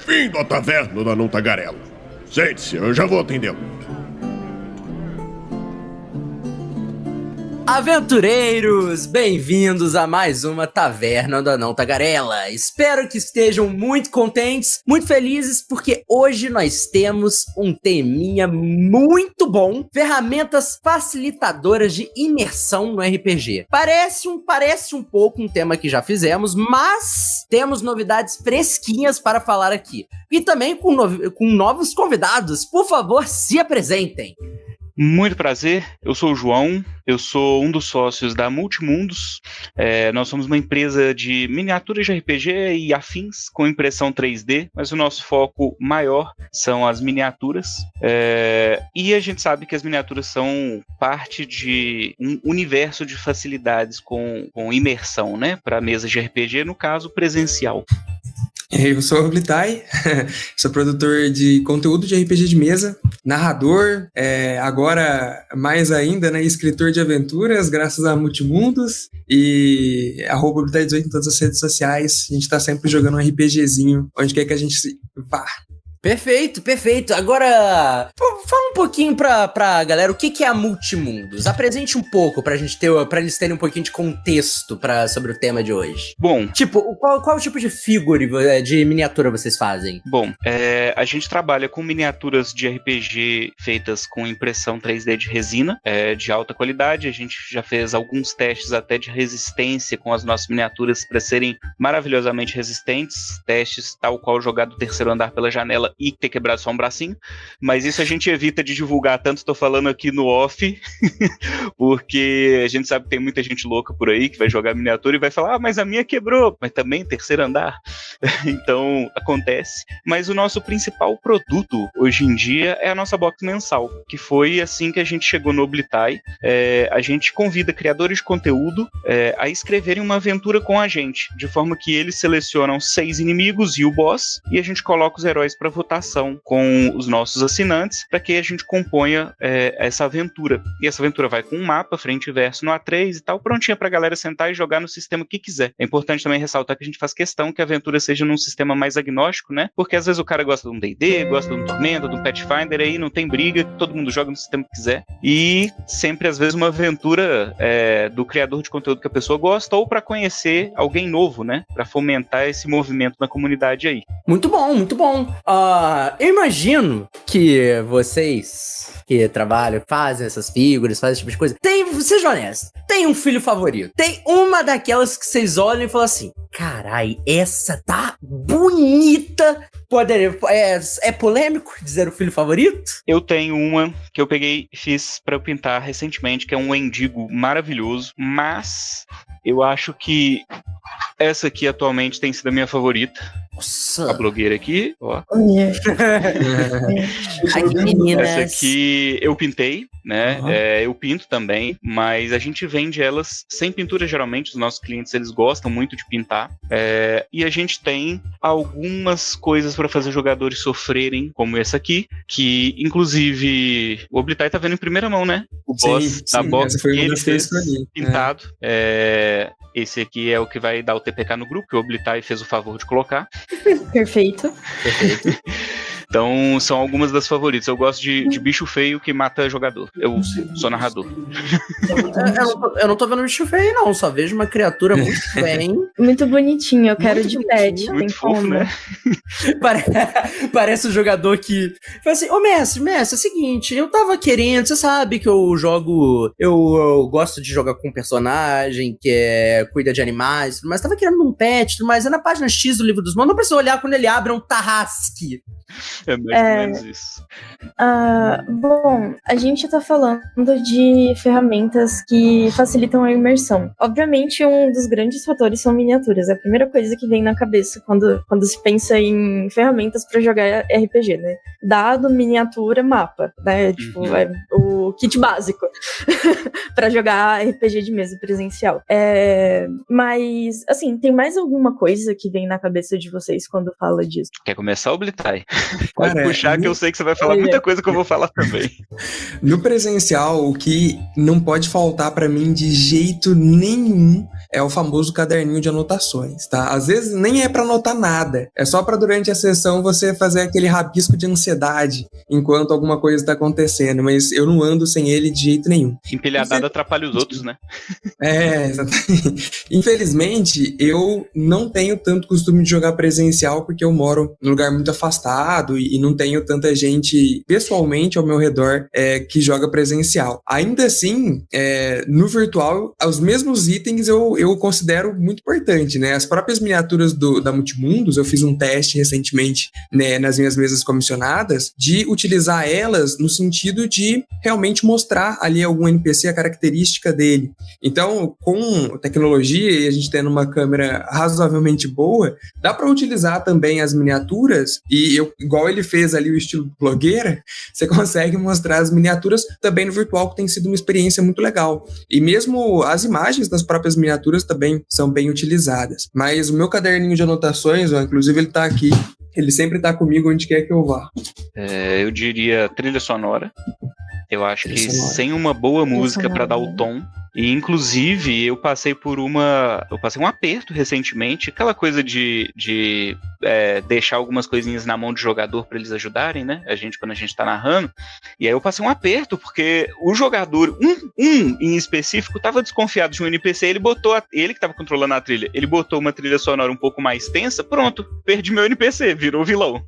Bem-vindo à taverna da Não Tagarela. Sente-se, eu já vou atendê-lo. Aventureiros, bem-vindos a mais uma Taverna da Não Tagarela. Espero que estejam muito contentes, muito felizes, porque hoje nós temos um teminha muito bom, ferramentas facilitadoras de imersão no RPG. Parece um pouco um tema que já fizemos, mas temos novidades fresquinhas para falar aqui. E também com novos convidados. Por favor, se apresentem. Muito prazer, eu sou o João, eu sou um dos sócios da Multimundos. Nós somos uma empresa de miniaturas de RPG e afins com impressão 3D, mas o nosso foco maior são as miniaturas. E a gente sabe que as miniaturas são parte de um universo de facilidades com imersão, né, para mesas de RPG, no caso presencial. Eu sou o Blitai, sou produtor de conteúdo de RPG de mesa, narrador, agora mais ainda, né, escritor de aventuras, graças a Multimundos, e @Blitai18 em todas as redes sociais. A gente tá sempre jogando um RPGzinho, onde quer que a gente vá. Perfeito, perfeito. Agora, fala um pouquinho pra galera o que é a Multimundos. Apresente um pouco pra eles terem um pouquinho de contexto sobre o tema de hoje. Bom, tipo, qual tipo de figura de miniatura vocês fazem? Bom, a gente trabalha com miniaturas de RPG feitas com impressão 3D de resina, de alta qualidade. A gente já fez alguns testes até de resistência com as nossas miniaturas para serem maravilhosamente resistentes. Testes tal qual jogar do terceiro andar pela janela e ter quebrado só um bracinho, mas isso a gente evita de divulgar tanto, estou falando aqui no off, porque a gente sabe que tem muita gente louca por aí que vai jogar miniatura e vai falar, mas a minha quebrou, mas também terceiro andar, então acontece. Mas o nosso principal produto hoje em dia é a nossa box mensal, que foi assim que a gente chegou no Oblitai. A gente convida criadores de conteúdo a escreverem uma aventura com a gente, de forma que eles selecionam 6 inimigos e o boss, e a gente coloca os heróis para votação com os nossos assinantes para que a gente componha essa aventura. E essa aventura vai com um mapa, frente e verso no A3 e tal, prontinha pra galera sentar e jogar no sistema que quiser. É importante também ressaltar que a gente faz questão que a aventura seja num sistema mais agnóstico, né? Porque às vezes o cara gosta de um D&D, gosta de um Tormenta, de um Pathfinder, aí não tem briga, todo mundo joga no sistema que quiser. E sempre, às vezes, uma aventura do criador de conteúdo que a pessoa gosta ou para conhecer alguém novo, né? Para fomentar esse movimento na comunidade aí. Muito bom, muito bom. Eu imagino que vocês que trabalham, fazem essas figuras, fazem esse tipo de coisa, seja honesto, tem um filho favorito. Tem uma daquelas que vocês olham e falam assim, carai, essa tá bonita. É polêmico dizer o filho favorito? Eu tenho uma que eu peguei e fiz pra eu pintar recentemente, que é um Wendigo maravilhoso, mas eu acho que essa aqui atualmente tem sido a minha favorita. Nossa. A blogueira aqui, ó. Ai, meninas. Essa aqui eu pintei, né? Uhum. Eu pinto também, mas a gente vende elas sem pintura geralmente. Os nossos clientes, eles gostam muito de pintar. E a gente tem algumas coisas para fazer jogadores sofrerem, como essa aqui, que inclusive o Oblitai tá vendo em primeira mão, né? O boss da box que ele fez pintado. Esse aqui é o que vai dar o TPK no grupo, que o Oblitai fez o favor de colocar. Perfeito. Então, são algumas das favoritas. Eu gosto de bicho feio que mata jogador. Eu sou narrador. Eu não tô vendo bicho feio, não. Só vejo uma criatura muito bem. Muito bonitinho, eu quero de pet. Muito fofo, né? Parece um jogador que fala assim, mestre, é o seguinte, eu tava querendo, você sabe que eu jogo, eu gosto de jogar com um personagem que cuida de animais, mas tava querendo um pet, mas é na página X do Livro dos Mundos, não precisa olhar quando ele abre um tarrasque. É mais ou menos isso. Bom, a gente tá falando de ferramentas que facilitam a imersão. Obviamente, um dos grandes fatores são miniaturas. É a primeira coisa que vem na cabeça quando se pensa em ferramentas pra jogar RPG, né? Dado, miniatura, mapa, né? Tipo, o kit básico pra jogar RPG de mesa presencial. Mas, assim, tem mais alguma coisa que vem na cabeça de vocês quando fala disso? Quer começar, Oblitai? Pode Cara, puxar que eu sei que você vai falar muita coisa que eu vou falar também. No presencial, o que não pode faltar pra mim de jeito nenhum é o famoso caderninho de anotações, tá? Às vezes nem é para anotar nada, é só para durante a sessão você fazer aquele rabisco de ansiedade enquanto alguma coisa está acontecendo, mas eu não ando sem ele de jeito nenhum. Empilhadado atrapalha os outros, né? Exatamente. Infelizmente, eu não tenho tanto costume de jogar presencial porque eu moro num lugar muito afastado e não tenho tanta gente pessoalmente ao meu redor que joga presencial. Ainda assim, no virtual, os mesmos itens eu considero muito importante, né? As próprias miniaturas da Multimundos, eu fiz um teste recentemente, né, nas minhas mesas comissionadas, de utilizar elas no sentido de realmente mostrar ali algum NPC, a característica dele. Então, com tecnologia e a gente tendo uma câmera razoavelmente boa, dá para utilizar também as miniaturas e igual ele fez ali o estilo blogueira, você consegue mostrar as miniaturas também no virtual, que tem sido uma experiência muito legal. E mesmo as imagens das próprias miniaturas também são bem utilizadas. Mas o meu caderninho de anotações, inclusive ele tá aqui, ele sempre tá comigo onde quer que eu vá. Eu diria trilha sonora. Eu acho que sem uma boa música para dar o tom. E, inclusive, eu passei um aperto recentemente, aquela coisa de deixar algumas coisinhas na mão do jogador para eles ajudarem, né? Quando a gente tá narrando. E aí eu passei um aperto, porque o jogador, um em específico, tava desconfiado de um NPC, ele que tava controlando a trilha, ele botou uma trilha sonora um pouco mais tensa, pronto, perdi meu NPC, virou vilão.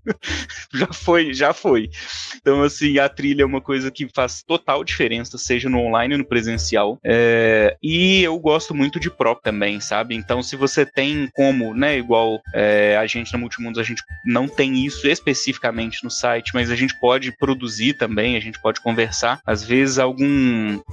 Já foi. Então, assim, a trilha é uma coisa que faz total diferença, seja no online ou no presencial. E eu gosto muito de prop também, sabe? Então, se você tem como, né, igual a gente na Multimundos, a gente não tem isso especificamente no site, mas a gente pode produzir também, a gente pode conversar. Às vezes,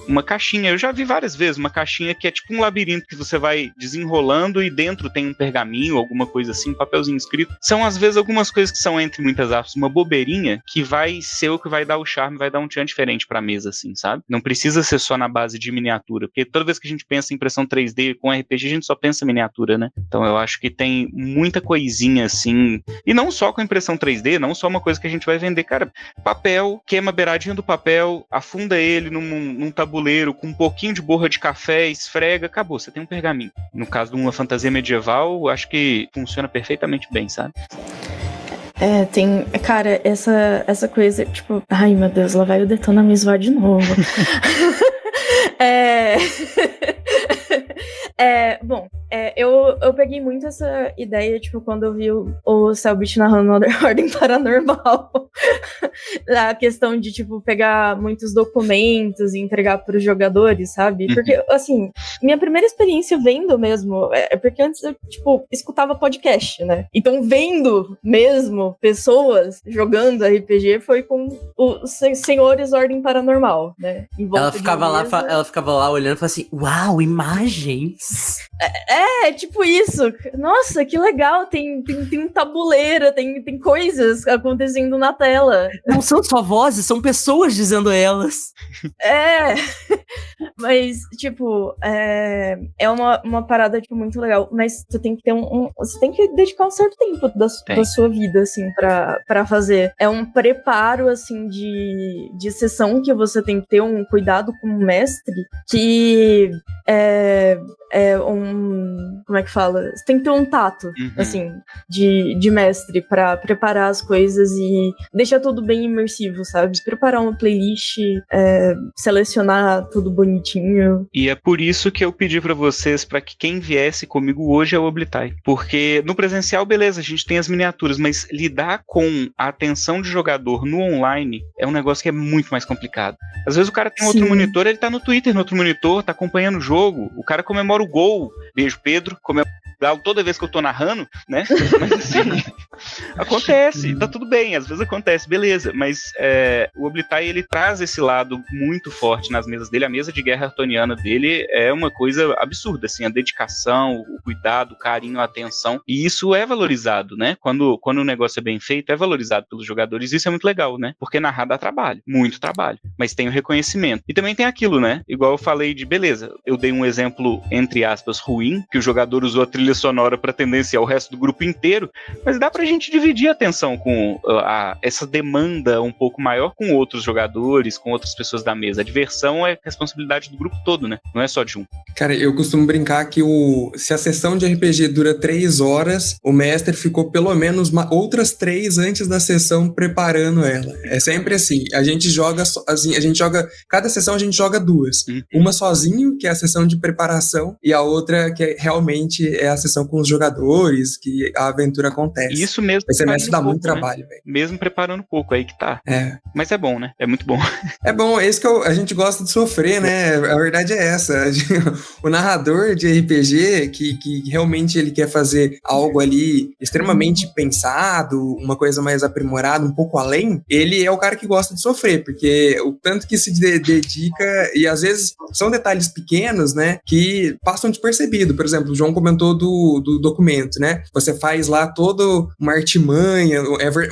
uma caixinha, eu já vi várias vezes, uma caixinha que é tipo um labirinto que você vai desenrolando e dentro tem um pergaminho, alguma coisa assim, um papelzinho escrito. São, às vezes, algumas coisas que são, entre muitas aspas, uma bobeirinha que vai ser o que vai dar o charme, vai dar um tchan diferente pra mesa, assim, sabe? Não precisa ser só na base de miniatura, porque toda vez que a gente pensa em impressão 3D com RPG, a gente só pensa em miniatura, né? Então eu acho que tem muita coisinha assim, e não só com impressão 3D, não só uma coisa que a gente vai vender, cara, papel, queima a beiradinha do papel, afunda ele num tabuleiro com um pouquinho de borra de café, esfrega, acabou, você tem um pergaminho. No caso de uma fantasia medieval, acho que funciona perfeitamente bem, sabe? Tem... Cara, essa coisa, tipo... Ai, meu Deus, lá vai o Detona me zoar de novo. Bom, eu peguei muito essa ideia, tipo, quando eu vi o Cellbit narrando Ordem Paranormal. A questão de, tipo, pegar muitos documentos e entregar para os jogadores, sabe? Porque, assim, minha primeira experiência vendo mesmo, porque antes eu, tipo, escutava podcast, né? Então, vendo mesmo pessoas jogando RPG foi com os senhores Ordem Paranormal, né? Ela ficava lá olhando e falava assim, uau, imagens! Tipo isso. Nossa, que legal, tem um tabuleiro, tem coisas acontecendo na tela. Não são só vozes, são pessoas dizendo elas. Mas, tipo, é uma parada, tipo, muito legal. Mas você tem que ter você tem que dedicar um certo tempo da sua vida, assim, pra fazer. É um preparo, assim, de sessão que você tem que ter um cuidado com o mestre, que como é que fala? Você tem que ter um tato, assim, de mestre pra preparar as coisas e deixar tudo bem imersivo, sabe? Preparar uma playlist, selecionar tudo bonitinho. E é por isso que eu pedi pra vocês, pra que quem viesse comigo hoje é o Oblitai. Porque no presencial, beleza, a gente tem as miniaturas, mas lidar com a atenção de jogador no online é um negócio que é muito mais complicado. Às vezes o cara tem outro monitor, ele tá no Twitter no outro monitor, tá acompanhando o jogo, o cara comemora o gol, beijo Pedro, comemora toda vez que eu tô narrando, né? Mas assim, acontece, tá tudo bem, às vezes acontece, beleza, mas o Oblitai, ele traz esse lado muito forte nas mesas dele, a mesa de guerra artoniana dele é uma coisa absurda, assim, a dedicação, o cuidado, o carinho, a atenção, e isso é valorizado, né? Quando o negócio é bem feito, é valorizado pelos jogadores, isso é muito legal, né? Porque narrar dá trabalho, muito trabalho, mas tem o reconhecimento. E também tem aquilo, né? Igual eu falei de, beleza, eu dei um exemplo, entre aspas, ruim, que o jogador usou a trilha trilha sonora para tendenciar o resto do grupo inteiro, mas dá pra gente dividir a atenção com essa demanda um pouco maior com outros jogadores, com outras pessoas da mesa. A diversão é responsabilidade do grupo todo, né? Não é só de um. Cara, eu costumo brincar que se a sessão de RPG dura 3 horas, o mestre ficou pelo menos outras 3 antes da sessão preparando ela. É sempre assim. A gente joga cada sessão a gente joga 2. Uma sozinho, que é a sessão de preparação, e a outra que realmente é a sessão com os jogadores, que a aventura acontece. Isso mesmo. Esse mestre dá muito trabalho, velho. Mesmo preparando pouco, aí que tá. É. Mas é bom, né? É muito bom. É bom, é isso que a gente gosta de sofrer, né? A verdade é essa. O narrador de RPG, que realmente ele quer fazer algo ali extremamente pensado, uma coisa mais aprimorada, um pouco além, ele é o cara que gosta de sofrer, porque o tanto que se dedica, e às vezes são detalhes pequenos, né, que passam despercebido. Por exemplo, o João comentou do documento, né? Você faz lá toda uma artimanha,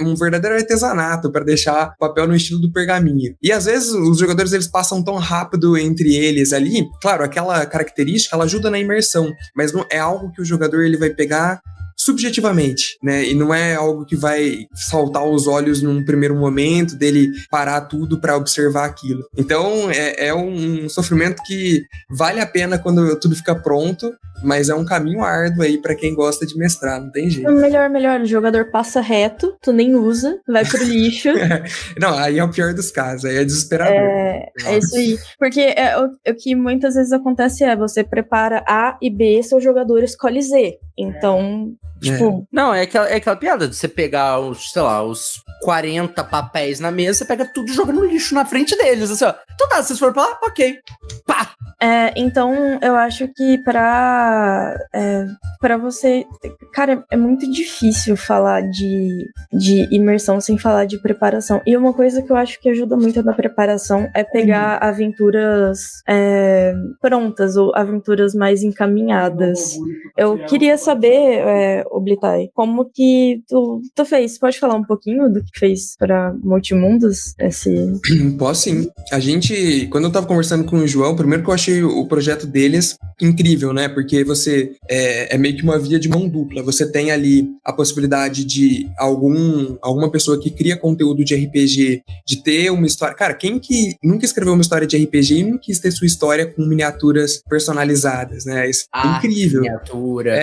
um verdadeiro artesanato para deixar o papel no estilo do pergaminho. E às vezes os jogadores eles passam tão rápido entre eles ali. Claro, aquela característica ela ajuda na imersão, mas não é algo que o jogador ele vai pegar subjetivamente, né? E não é algo que vai saltar aos olhos num primeiro momento, dele parar tudo para observar aquilo. Então, é um sofrimento que vale a pena quando tudo fica pronto, mas é um caminho árduo aí para quem gosta de mestrar, não tem jeito. Melhor, o jogador passa reto, tu nem usa, vai pro lixo. Não, aí é o pior dos casos, aí é desesperador. É isso aí. Porque o que muitas vezes acontece você prepara A e B, seu jogador escolhe Z. Então, tipo... Não, é aquela piada de você pegar os 40 papéis na mesa, você pega tudo e joga no lixo na frente deles, assim, ó. Então tá, vocês foram pra lá? Ok. Pá! Então, eu acho que pra você... Cara, é muito difícil falar de imersão sem falar de preparação. E uma coisa que eu acho que ajuda muito na preparação é pegar aventuras prontas ou aventuras mais encaminhadas. Eu queria saber, Oblitai, como que tu fez? Pode falar um pouquinho do que fez pra Multimundos? Posso sim. Quando eu tava conversando com o João, primeiro que eu achei o projeto deles incrível, né? Porque você é meio que uma via de mão dupla. Você tem ali a possibilidade de alguma pessoa que cria conteúdo de RPG, de ter uma história. Cara, quem que nunca escreveu uma história de RPG e não quis ter sua história com miniaturas personalizadas, né? Isso é incrível. Miniatura.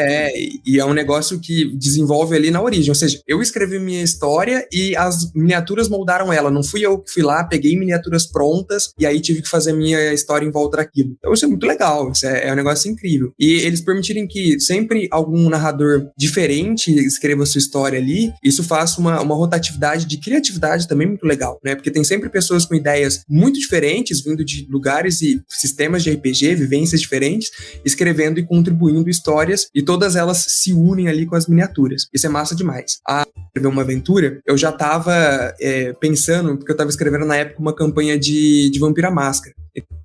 E é um negócio que desenvolve ali na origem. Ou seja, eu escrevi minha história e as miniaturas moldaram ela. Não fui eu que fui lá, peguei miniaturas prontas e aí tive que fazer minha história em volta daquilo. Então isso é muito legal. Isso é um negócio incrível. E eles permitirem que sempre algum narrador diferente escreva sua história ali, isso faz uma rotatividade de criatividade também muito legal, né? Porque tem sempre pessoas com ideias muito diferentes, vindo de lugares e sistemas de RPG, vivências diferentes, escrevendo e contribuindo histórias, e todas elas se unem ali com as miniaturas. Isso é massa demais. A escrever uma aventura, eu já tava pensando, porque eu tava escrevendo na época uma campanha de Vampira Máscara.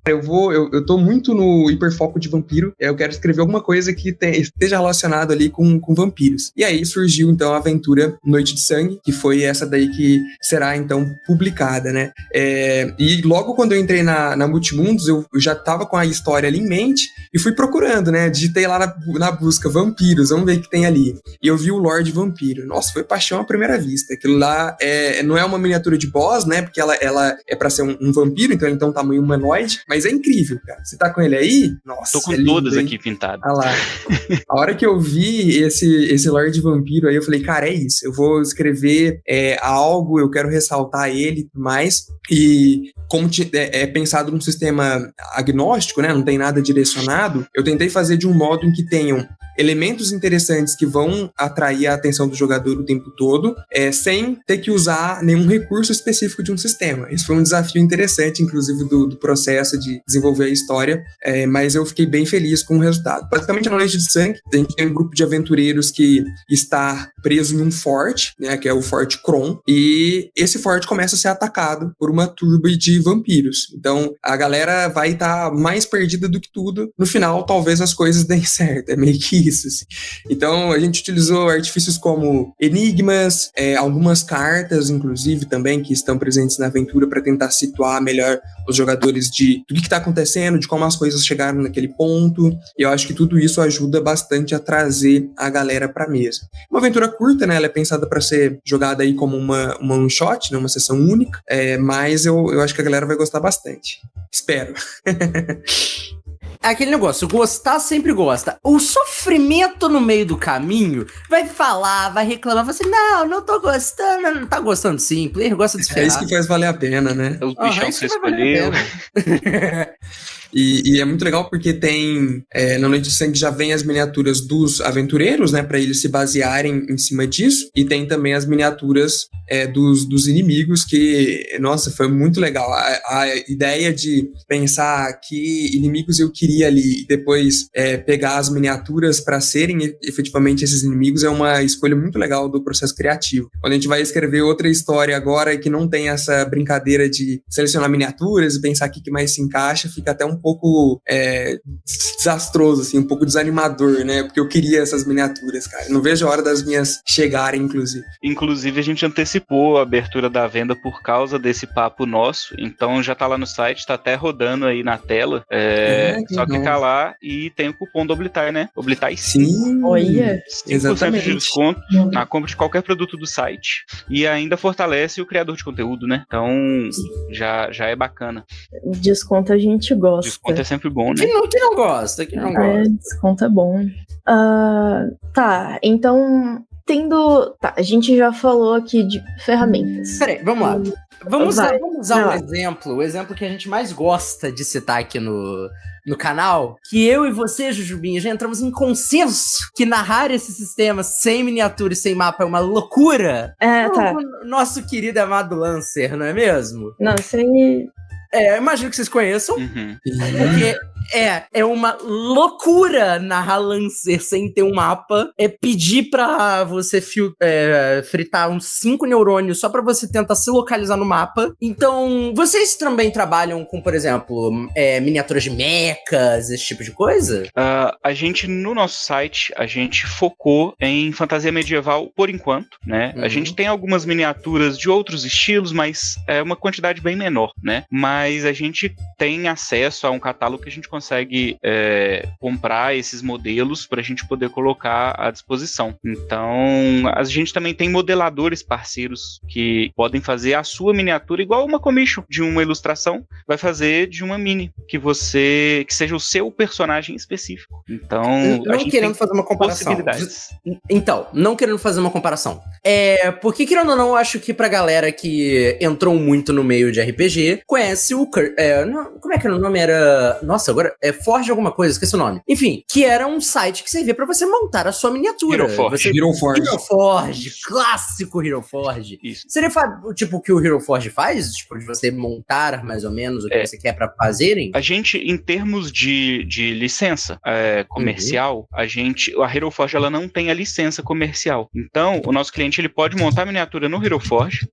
Eu tô muito no hiperfoco de vampiro, eu quero escrever alguma coisa que esteja relacionado ali com vampiros. E aí surgiu então a aventura Noite de Sangue, que foi essa daí que será então publicada, né? E logo quando eu entrei na Multimundos, eu já tava com a história ali em mente e fui procurando, né? Digitei lá na busca vampiros, vamos ver o que tem ali. E eu vi o Lorde Vampiro. Nossa, foi paixão à primeira vista. Aquilo lá não é uma miniatura de boss, né? Porque ela é pra ser um vampiro, então ele tem um tamanho humanoide, mas é incrível, cara. Você tá com ele aí? Nossa, tô com lindo, todas hein? aqui pintadas. Ah lá. A hora que eu vi esse Lorde Vampiro aí, eu falei, cara, é isso. Eu vou escrever algo, eu quero ressaltar ele e tudo mais. E como é pensado num sistema agnóstico, né? Não tem nada direcionado, eu tentei fazer de um modo em que tenham elementos interessantes que vão atrair a atenção do jogador o tempo todo, sem ter que usar nenhum recurso específico de um sistema. Esse foi um desafio interessante, inclusive, do processo de desenvolver a história, mas eu fiquei bem feliz com o resultado. Basicamente, na Noite de Sangue, a gente tem um grupo de aventureiros que está preso em um forte, né, que é o Forte Kron, e esse forte começa a ser atacado por uma turba de de vampiros. Então, a galera vai estar mais perdida do que tudo. No final, talvez as coisas deem certo. É meio que isso, assim. Então, a gente utilizou artifícios como enigmas, algumas cartas, inclusive, também, que estão presentes na aventura para tentar situar melhor os jogadores do que está acontecendo, de como as coisas chegaram naquele ponto. E eu acho que tudo isso ajuda bastante a trazer a galera para a mesa. Uma aventura curta, né? Ela é pensada para ser jogada aí como uma one shot, né? Uma sessão única. Mas eu acho que a galera vai gostar bastante. Espero. É aquele negócio, gostar sempre gosta. O sofrimento no meio do caminho vai falar, vai reclamar, vai assim, não tô gostando, não tá gostando sim, player gosta de esperar. É isso que faz valer a pena, né? Os bichão que você escolheu. E é muito legal porque tem, na Noite de Sangue já vem as miniaturas dos aventureiros, né, para eles se basearem em cima disso, e tem também as miniaturas dos inimigos, que, nossa, foi muito legal. A ideia de pensar que inimigos eu queria ali e depois pegar as miniaturas para serem efetivamente esses inimigos é uma escolha muito legal do processo criativo. Quando a gente vai escrever outra história agora que não tem essa brincadeira de selecionar miniaturas e pensar o que mais se encaixa, fica até um pouco desastroso, assim, um pouco desanimador, né? Porque eu queria essas miniaturas, cara. Não vejo a hora das minhas chegarem, inclusive. Inclusive, a gente antecipou a abertura da venda por causa desse papo nosso. Então, já tá lá no site, tá até rodando aí na tela. Só clicar lá e tem o cupom do Oblitai, né? Oblitai 5. Sim, olha, 5% exatamente. de desconto na compra de qualquer produto do site. E ainda fortalece o criador de conteúdo, né? Então, já é bacana. Desconto a gente gosta. Desconto é sempre bom, né? Quem não gosta, quem não gosta. Desconto é bom. Tá, então, Tá, a gente já falou aqui de ferramentas. Peraí, vamos lá. Vamos usar Vai. o exemplo que a gente mais gosta de citar aqui no canal, que eu e você, Jujubinha, já entramos em consenso que narrar esse sistema sem miniatura e sem mapa é uma loucura. Tá. O nosso querido amado Lancer, não é mesmo? Não, isso aí... Eu imagino que vocês conheçam, Uhum. porque é uma loucura narrar Lancer sem ter um mapa, pedir pra você fritar uns 5 neurônios só pra você tentar se localizar no mapa. Então, vocês também trabalham com, por exemplo, miniaturas de mechas, esse tipo de coisa? A gente, no nosso site, a gente focou em fantasia medieval por enquanto, né? Uhum. A gente tem algumas miniaturas de outros estilos, mas é uma quantidade bem menor, né? Mas a gente tem acesso a um catálogo que a gente consegue comprar esses modelos para a gente poder colocar à disposição. Então, a gente também tem modeladores parceiros que podem fazer a sua miniatura igual uma commission de uma ilustração, vai fazer de uma mini que seja o seu personagem específico. Então, Não a gente querendo tem fazer uma comparação. possibilidades. Então, não querendo fazer uma comparação. Porque, querendo ou não, eu acho que pra galera que entrou muito no meio de RPG, conhece o... como é que o nome era? Nossa, agora Forge alguma coisa, esqueci o nome. Enfim, que era um site que servia pra você montar a sua miniatura. Hero Forge. Hero Forge. Hero Forge, clássico Hero Forge. Isso. Seria tipo o que o Hero Forge faz? Tipo, de você montar mais ou menos o que você quer pra fazerem? A gente, em termos de licença comercial, a Hero Forge ela não tem a licença comercial. Então, o nosso cliente ele pode montar a miniatura no Hero Forge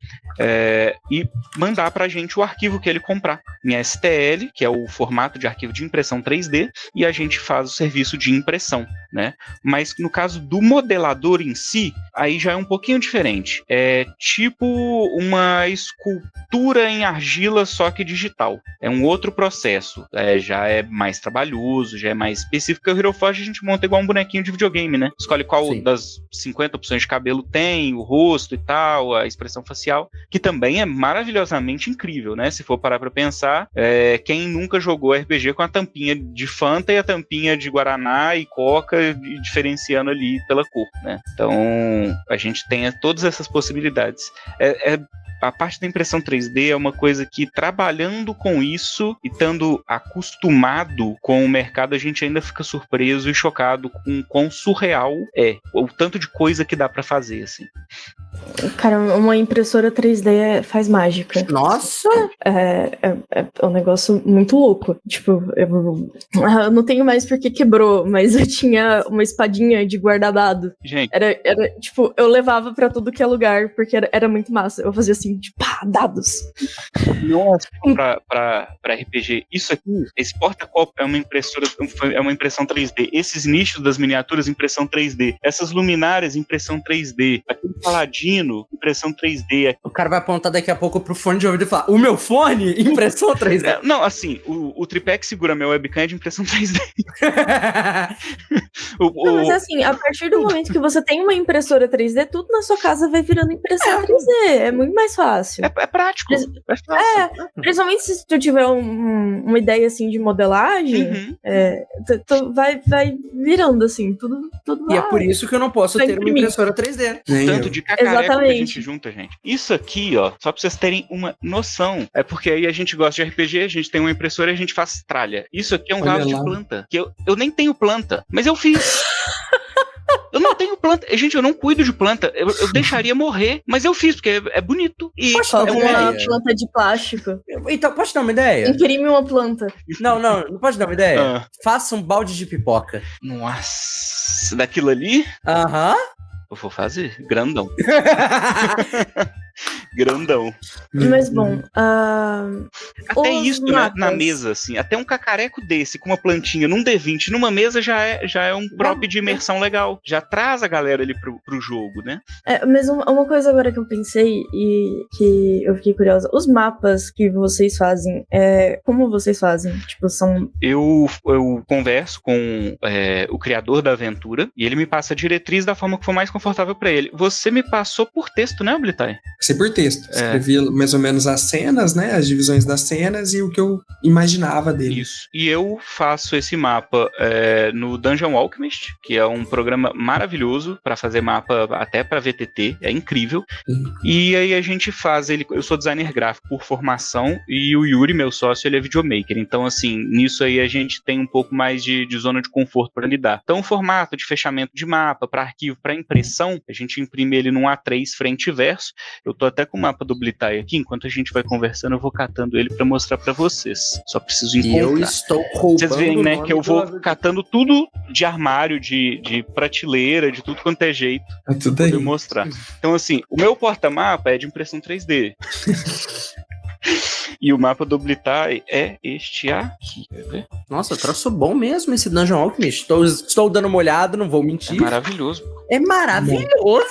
e mandar pra gente o arquivo que ele comprar em STL, que é o formato de arquivo de impressão 3D, e a gente faz o serviço de impressão, né? Mas no caso do modelador em si, aí já é um pouquinho diferente. É tipo uma escultura em argila, só que digital. É um outro processo. Já é mais trabalhoso, já é mais específico. O Hero Forge a gente monta igual um bonequinho de videogame, né? Escolhe qual Sim. das 50 opções de cabelo tem, o rosto e tal, a expressão facial, que também é maravilhosamente incrível, né? Se for parar pra pensar, quem nunca jogou RPG com a tampinha de Fanta e a tampinha de Guaraná e Coca, diferenciando ali pela cor, né? Então, a gente tem todas essas possibilidades. A parte da impressão 3D é uma coisa que, trabalhando com isso e estando acostumado com o mercado, a gente ainda fica surpreso e chocado com quão surreal o tanto de coisa que dá pra fazer, assim. Cara, uma impressora 3D faz mágica. Nossa! É um negócio muito louco. Tipo, eu não tenho mais porque quebrou, mas eu tinha uma espadinha de guardadado. Gente, Era tipo, eu levava pra tudo que é lugar, porque era muito massa. Eu fazia assim, tipo, dados. nossa, pra RPG, isso aqui, esse porta-copo é uma impressão 3D. Esses nichos das miniaturas, impressão 3D. Essas luminárias, impressão 3D. Aquele paladino, impressão 3D. O cara vai apontar daqui a pouco pro fone de ouvido e falar: o meu fone? Impressão 3D. Não, assim, o tripé que segura meu webcam é de impressão 3D. Não, mas assim, a partir do momento que você tem uma impressora 3D, tudo na sua casa vai virando impressão 3D. É muito mais fácil. É prático. É fácil. Principalmente se tu tiver uma ideia assim de modelagem, vai virando assim, tudo E é por isso que eu não posso ter uma impressora 3D. Tanto de cacareco que a Exatamente. gente junta, gente. Isso aqui, ó, só pra vocês terem uma noção, é porque aí a gente gosta de RPG, a gente tem uma impressora e a gente faz tralha. Isso aqui é um Olha vaso de lá. planta. Que eu nem tenho planta, mas eu fiz. Eu não tenho planta. Gente, eu não cuido de planta. Eu deixaria morrer, mas eu fiz, porque é bonito. E Poxa, Coloca é uma ideia. planta de plástico. Então, posso dar uma ideia? Imprime uma planta. Não pode dar uma ideia? Ah. Faça um balde de pipoca. Nossa, daquilo ali, Aham. eu vou fazer. Grandão. Grandão. Mas bom, Até os isso, né, mapas. na mesa, assim, até um cacareco desse, com uma plantinha num D20 numa mesa já é um prop de imersão legal. Já traz a galera ali pro jogo, né? Mas uma coisa agora que eu pensei e que eu fiquei curiosa, os mapas que vocês fazem, como vocês fazem? Tipo, são... Eu converso com o criador da aventura e ele me passa a diretriz da forma que for mais confortável pra ele. Você me passou por texto, né, Oblitai? Passei por texto. Escrevi mais ou menos as cenas, né? As divisões das cenas e o que eu imaginava dele. Isso. E eu faço esse mapa no Dungeon Alchemist, que é um programa maravilhoso pra fazer mapa até pra VTT. É incrível. E aí a gente faz ele. Eu sou designer gráfico por formação e o Yuri, meu sócio, ele é videomaker. Então, assim, nisso aí a gente tem um pouco mais de zona de conforto pra lidar. Então, o formato de fechamento de mapa para arquivo, para impressão, a gente imprime ele num A3 frente e verso. Eu tô até com o mapa do Blitai aqui, enquanto a gente vai conversando, eu vou catando ele pra mostrar pra vocês. Só preciso E eu encontrar. estou roubando. Vocês veem, né, o nome que eu vou do- catando tudo de armário, de prateleira, de tudo quanto é jeito, É tudo pra aí. eu mostrar. Então, assim, o meu porta-mapa é de impressão 3D. E o mapa do Blitai é este aqui. Quer ver? Nossa, troço bom mesmo esse Dungeon Alchemist. Estou dando uma olhada, não vou É mentir. maravilhoso. É maravilhoso.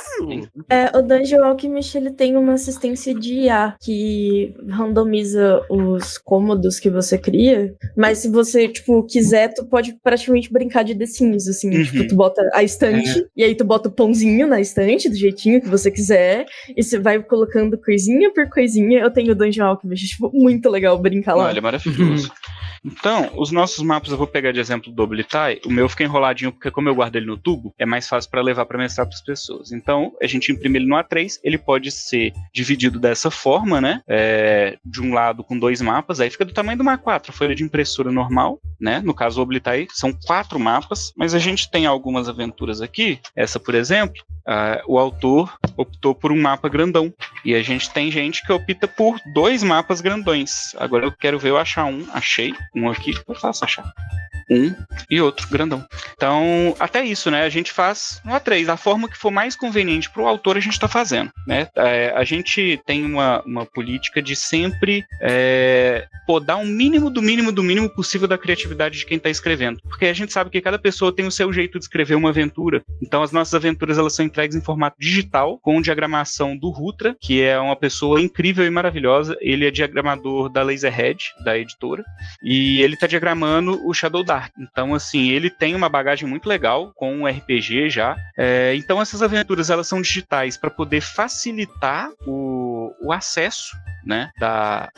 O Dungeon Alchemist, ele tem uma assistência de IA que randomiza os cômodos que você cria, mas se você, tipo, quiser, tu pode praticamente brincar de The Sims, assim, tipo, tu bota a estante, e aí tu bota o pãozinho na estante, do jeitinho que você quiser, e você vai colocando coisinha por coisinha. Eu tenho o Dungeon Alchemist, tipo, muito legal brincar lá. Olha, é maravilhoso. Então, os nossos mapas, eu vou pegar de exemplo do Oblitai. O meu fica enroladinho, porque como eu guardo ele no tubo, é mais fácil para levar para mestrar para as pessoas. Então, a gente imprime ele no A3, ele pode ser dividido dessa forma, né? De um lado com 2 mapas, aí fica do tamanho de uma A4, folha de impressora normal, né? No caso, o Oblitai são 4 mapas, mas a gente tem algumas aventuras aqui. Essa, por exemplo, o autor optou por um mapa grandão. E a gente tem gente que opta por 2 mapas grandões. Agora eu quero ver eu achar um. Achei um aqui. Eu faço achar. Um e outro grandão. Então, até isso, né? A gente faz no A3. A forma que for mais conveniente para o autor, a gente está fazendo, né? A gente tem uma política de sempre podar um mínimo do mínimo possível da criatividade de quem está escrevendo. Porque a gente sabe que cada pessoa tem o seu jeito de escrever uma aventura. Então, as nossas aventuras, elas são entregues em formato digital, com diagramação do Rutra, que é uma pessoa incrível e maravilhosa. Ele é diagramador da Laserhead, da editora, e ele está diagramando o Shadow Dark. Então, assim, ele tem uma bagagem muito legal com o RPG já. Então, essas aventuras, elas são digitais para poder facilitar o acesso, né, da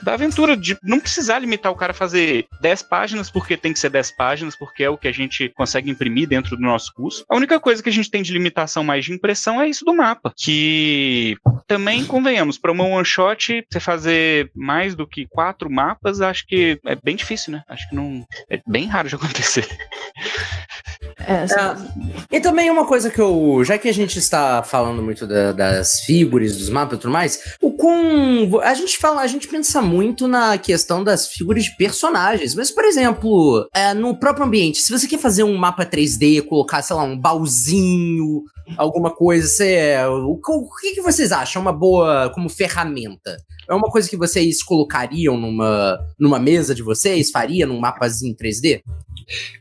aventura, de não precisar limitar o cara a fazer 10 páginas, porque tem que ser 10 páginas, porque é o que a gente consegue imprimir dentro do nosso curso. A única coisa que a gente tem de limitação mais de impressão é isso do mapa, que também, convenhamos, para uma one shot, você fazer mais do que 4 mapas, acho que é bem difícil, né? Acho que não... É bem raro de acontecer. E também uma coisa que já que a gente está falando muito das figuras, dos mapas e tudo mais, a gente pensa muito na questão das figuras de personagens, mas, por exemplo, no próprio ambiente, se você quer fazer um mapa 3D, colocar, sei lá, um baúzinho, alguma coisa, o que vocês acham uma boa como ferramenta? É uma coisa que vocês colocariam numa mesa de vocês? Faria num mapazinho 3D?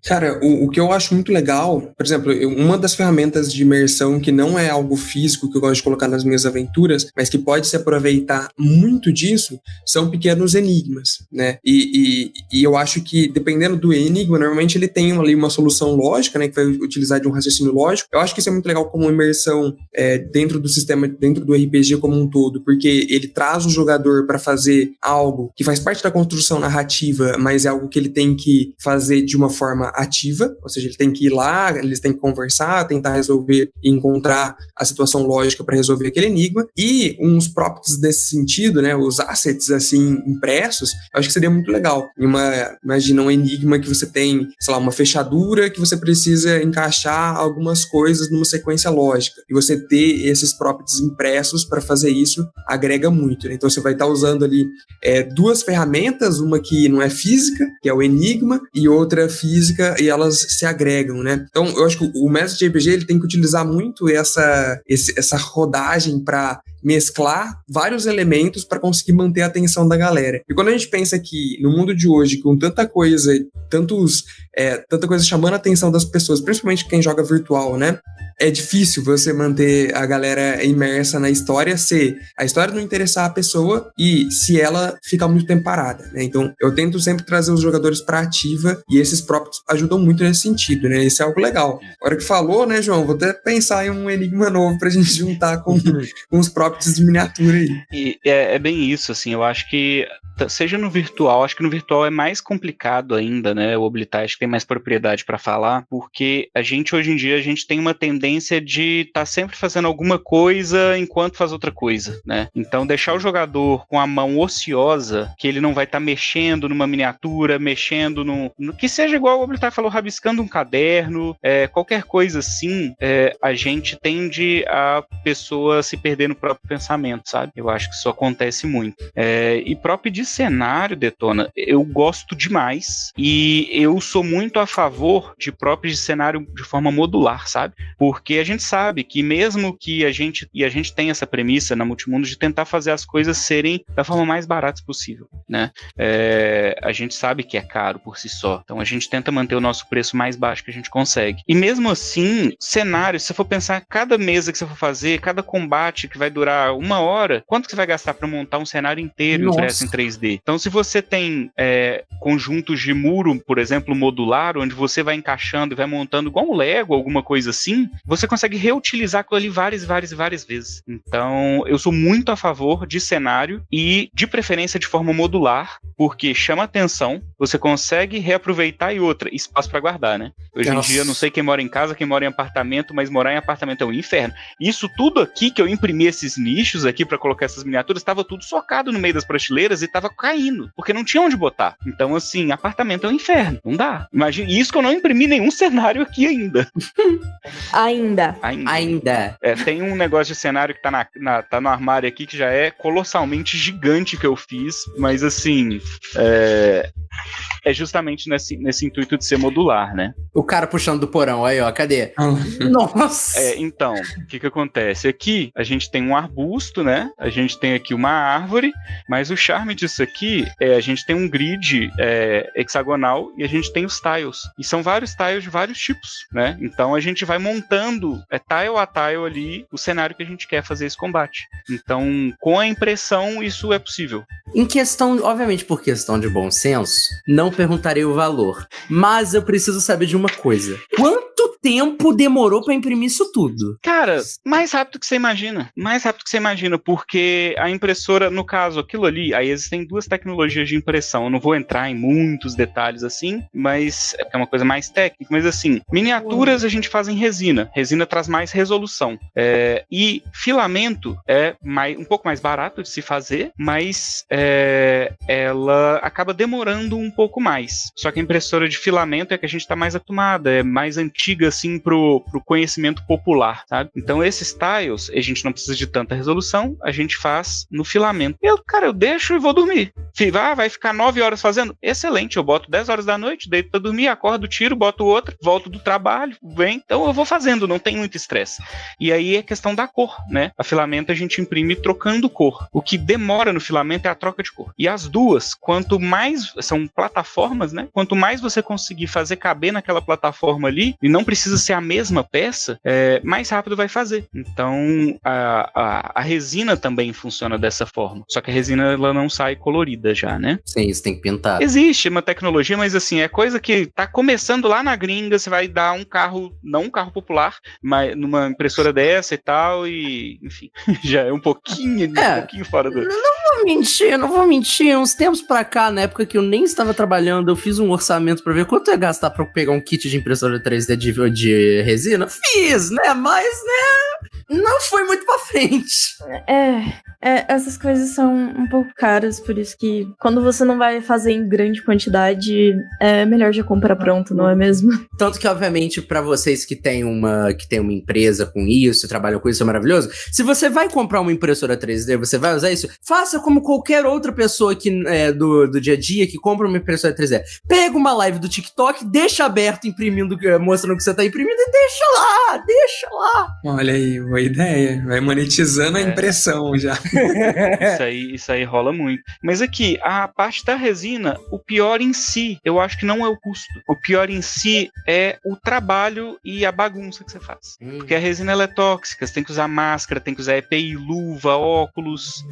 Cara, o que eu acho muito legal, por exemplo, uma das ferramentas de imersão que não é algo físico que eu gosto de colocar nas minhas aventuras, mas que pode se aproveitar muito disso, são pequenos enigmas, né? E eu acho que, dependendo do enigma, normalmente ele tem ali uma solução lógica, né? Que vai utilizar de um raciocínio lógico. Eu acho que isso é muito legal como imersão dentro do sistema, dentro do RPG como um todo, porque ele traz o jogador para fazer algo que faz parte da construção narrativa, mas é algo que ele tem que fazer de uma forma ativa, ou seja, ele tem que ir lá, eles têm que conversar, tentar resolver e encontrar a situação lógica para resolver aquele enigma, e uns props desse sentido, né, os assets assim impressos, eu acho que seria muito legal. Imagina um enigma que você tem, sei lá, uma fechadura que você precisa encaixar algumas coisas numa sequência lógica, e você ter esses props impressos para fazer isso agrega muito, né? Então você vai estar usando ali duas ferramentas, uma que não é física, que é o enigma, e outra física, e elas se agregam, né? Então, eu acho que o mestre de RPG ele tem que utilizar muito essa rodagem para mesclar vários elementos para conseguir manter a atenção da galera. E quando a gente pensa que no mundo de hoje, com tanta coisa chamando a atenção das pessoas, principalmente quem joga virtual, né? É difícil você manter a galera imersa na história se a história não interessar a pessoa e se ela ficar muito tempo parada, né? Então, eu tento sempre trazer os jogadores para ativa e esses próprios ajudam muito nesse sentido, né? Isso é algo legal. A hora que falou, né, João? Vou até pensar em um enigma novo pra gente juntar com os próprios de miniatura aí. E é bem isso, assim, eu acho que seja no virtual, acho que no virtual é mais complicado ainda, né? O Oblitai acho que tem mais propriedade para falar, porque hoje em dia, a gente tem uma tendência de estar sempre fazendo alguma coisa enquanto faz outra coisa, né? Então, deixar o jogador com a mão ociosa, que ele não vai estar mexendo numa miniatura, mexendo no que seja igual o Oblitai falou, rabiscando um caderno, qualquer coisa assim, a gente tende a pessoa se perder no próprio pensamento, sabe? Eu acho que isso acontece muito. E próprio de cenário, Detona, eu gosto demais e eu sou muito a favor de próprios de cenário de forma modular, sabe? Porque a gente sabe que mesmo que a gente tem essa premissa na Multimundo de tentar fazer as coisas serem da forma mais baratas possível, né? A gente sabe que é caro por si só, então a gente tenta manter o nosso preço mais baixo que a gente consegue. E mesmo assim, cenário, se você for pensar, cada mesa que você for fazer, cada combate que vai durar 1 hora, quanto que você vai gastar para montar um cenário inteiro impresso em 3D? Então, se você tem conjuntos de muro, por exemplo, modular, onde você vai encaixando e vai montando igual um Lego, alguma coisa assim, você consegue reutilizar aquilo ali várias vezes. Então, eu sou muito a favor de cenário e, de preferência, de forma modular, porque chama atenção, você consegue reaproveitar e espaço para guardar, né? Hoje em dia, não sei quem mora em casa, quem mora em apartamento, mas morar em apartamento é um inferno. Isso tudo aqui, que eu imprimi esses nichos aqui para colocar essas miniaturas, estava tudo socado no meio das prateleiras e estava caindo, porque não tinha onde botar. Então, assim, apartamento é um inferno, não dá. Imagina, isso que eu não imprimi nenhum cenário aqui ainda. Ainda. Tem um negócio de cenário que tá no armário aqui que já é colossalmente gigante que eu fiz, mas assim, é justamente nesse intuito de ser modular, né? O cara puxando do porão, aí ó, cadê? Nossa! Então, o que acontece? Aqui a gente tem um arbusto, né? A gente tem aqui uma árvore, mas o charme disso aqui a gente tem um grid hexagonal e a gente tem os tiles. E são vários tiles de vários tipos, né? Então a gente vai montando tile a tile ali o cenário que a gente quer fazer esse combate. Então, com a impressão, isso é possível. Em questão, obviamente por questão de bom senso, não perguntarei o valor, mas eu preciso saber de uma coisa. Quanto tempo demorou pra imprimir isso tudo? Cara, mais rápido que você imagina. Mais rápido que você imagina, porque a impressora, no caso, aquilo ali, aí existem 2 tecnologias de impressão. Eu não vou entrar em muitos detalhes assim, mas é uma coisa mais técnica. Mas assim, miniaturas a gente faz em resina. Resina traz mais resolução. E filamento é um pouco mais barato de se fazer, mas ela acaba demorando um pouco mais. Só que a impressora de filamento é que a gente está mais acostumada, é mais antiga assim pro conhecimento popular, sabe? Então esses tiles, a gente não precisa de tanta resolução, a gente faz no filamento. Eu deixo e vou dormir. Vai ficar 9 horas fazendo? Excelente, eu boto 10 horas da noite, deito pra dormir, acordo, tiro, boto outra, volto do trabalho, vem. Então eu vou fazendo, não tem muito estresse. E aí é questão da cor, né? A filamento a gente imprime trocando cor. O que demora no filamento é a troca de cor. E as duas, quanto mais, são plataformas, né? Quanto mais você conseguir fazer caber naquela plataforma ali, e não precisa ser a mesma peça, mais rápido vai fazer. Então a resina também funciona dessa forma. Só que a resina ela não sai colorida já, né? Sim, isso tem que pintar. Existe uma tecnologia, mas assim, é coisa que tá começando lá na gringa, você vai dar um carro, não um carro popular, mas numa impressora dessa e tal, e enfim, já é um pouquinho fora do... Não vou mentir, uns tempos pra cá, na época que eu nem estava trabalhando, eu fiz um orçamento pra ver quanto eu ia gastar pra pegar um kit de impressora 3D de resina. Fiz, né? Mas, né, não foi muito pra frente. Essas coisas são um pouco caras, por isso que quando você não vai fazer em grande quantidade, é melhor já comprar pronto, não é mesmo? Tanto que, obviamente, pra vocês que tem uma empresa com isso, trabalham com isso, é maravilhoso. Se você vai comprar uma impressora 3D, você vai usar isso, faça como qualquer outra pessoa que, do dia a dia que compra uma impressora 3D. Pega uma live do TikTok, deixa aberto, imprimindo, mostrando o que você tá imprimindo e deixa lá. Olha aí, boa ideia. Vai monetizando a impressão já. Isso aí rola muito. Mas aqui, a parte da resina, o pior em si, eu acho que não é o custo. O pior em si é o trabalho e a bagunça que você faz. Porque a resina ela é tóxica, você tem que usar máscara, tem que usar EPI, luva, óculos.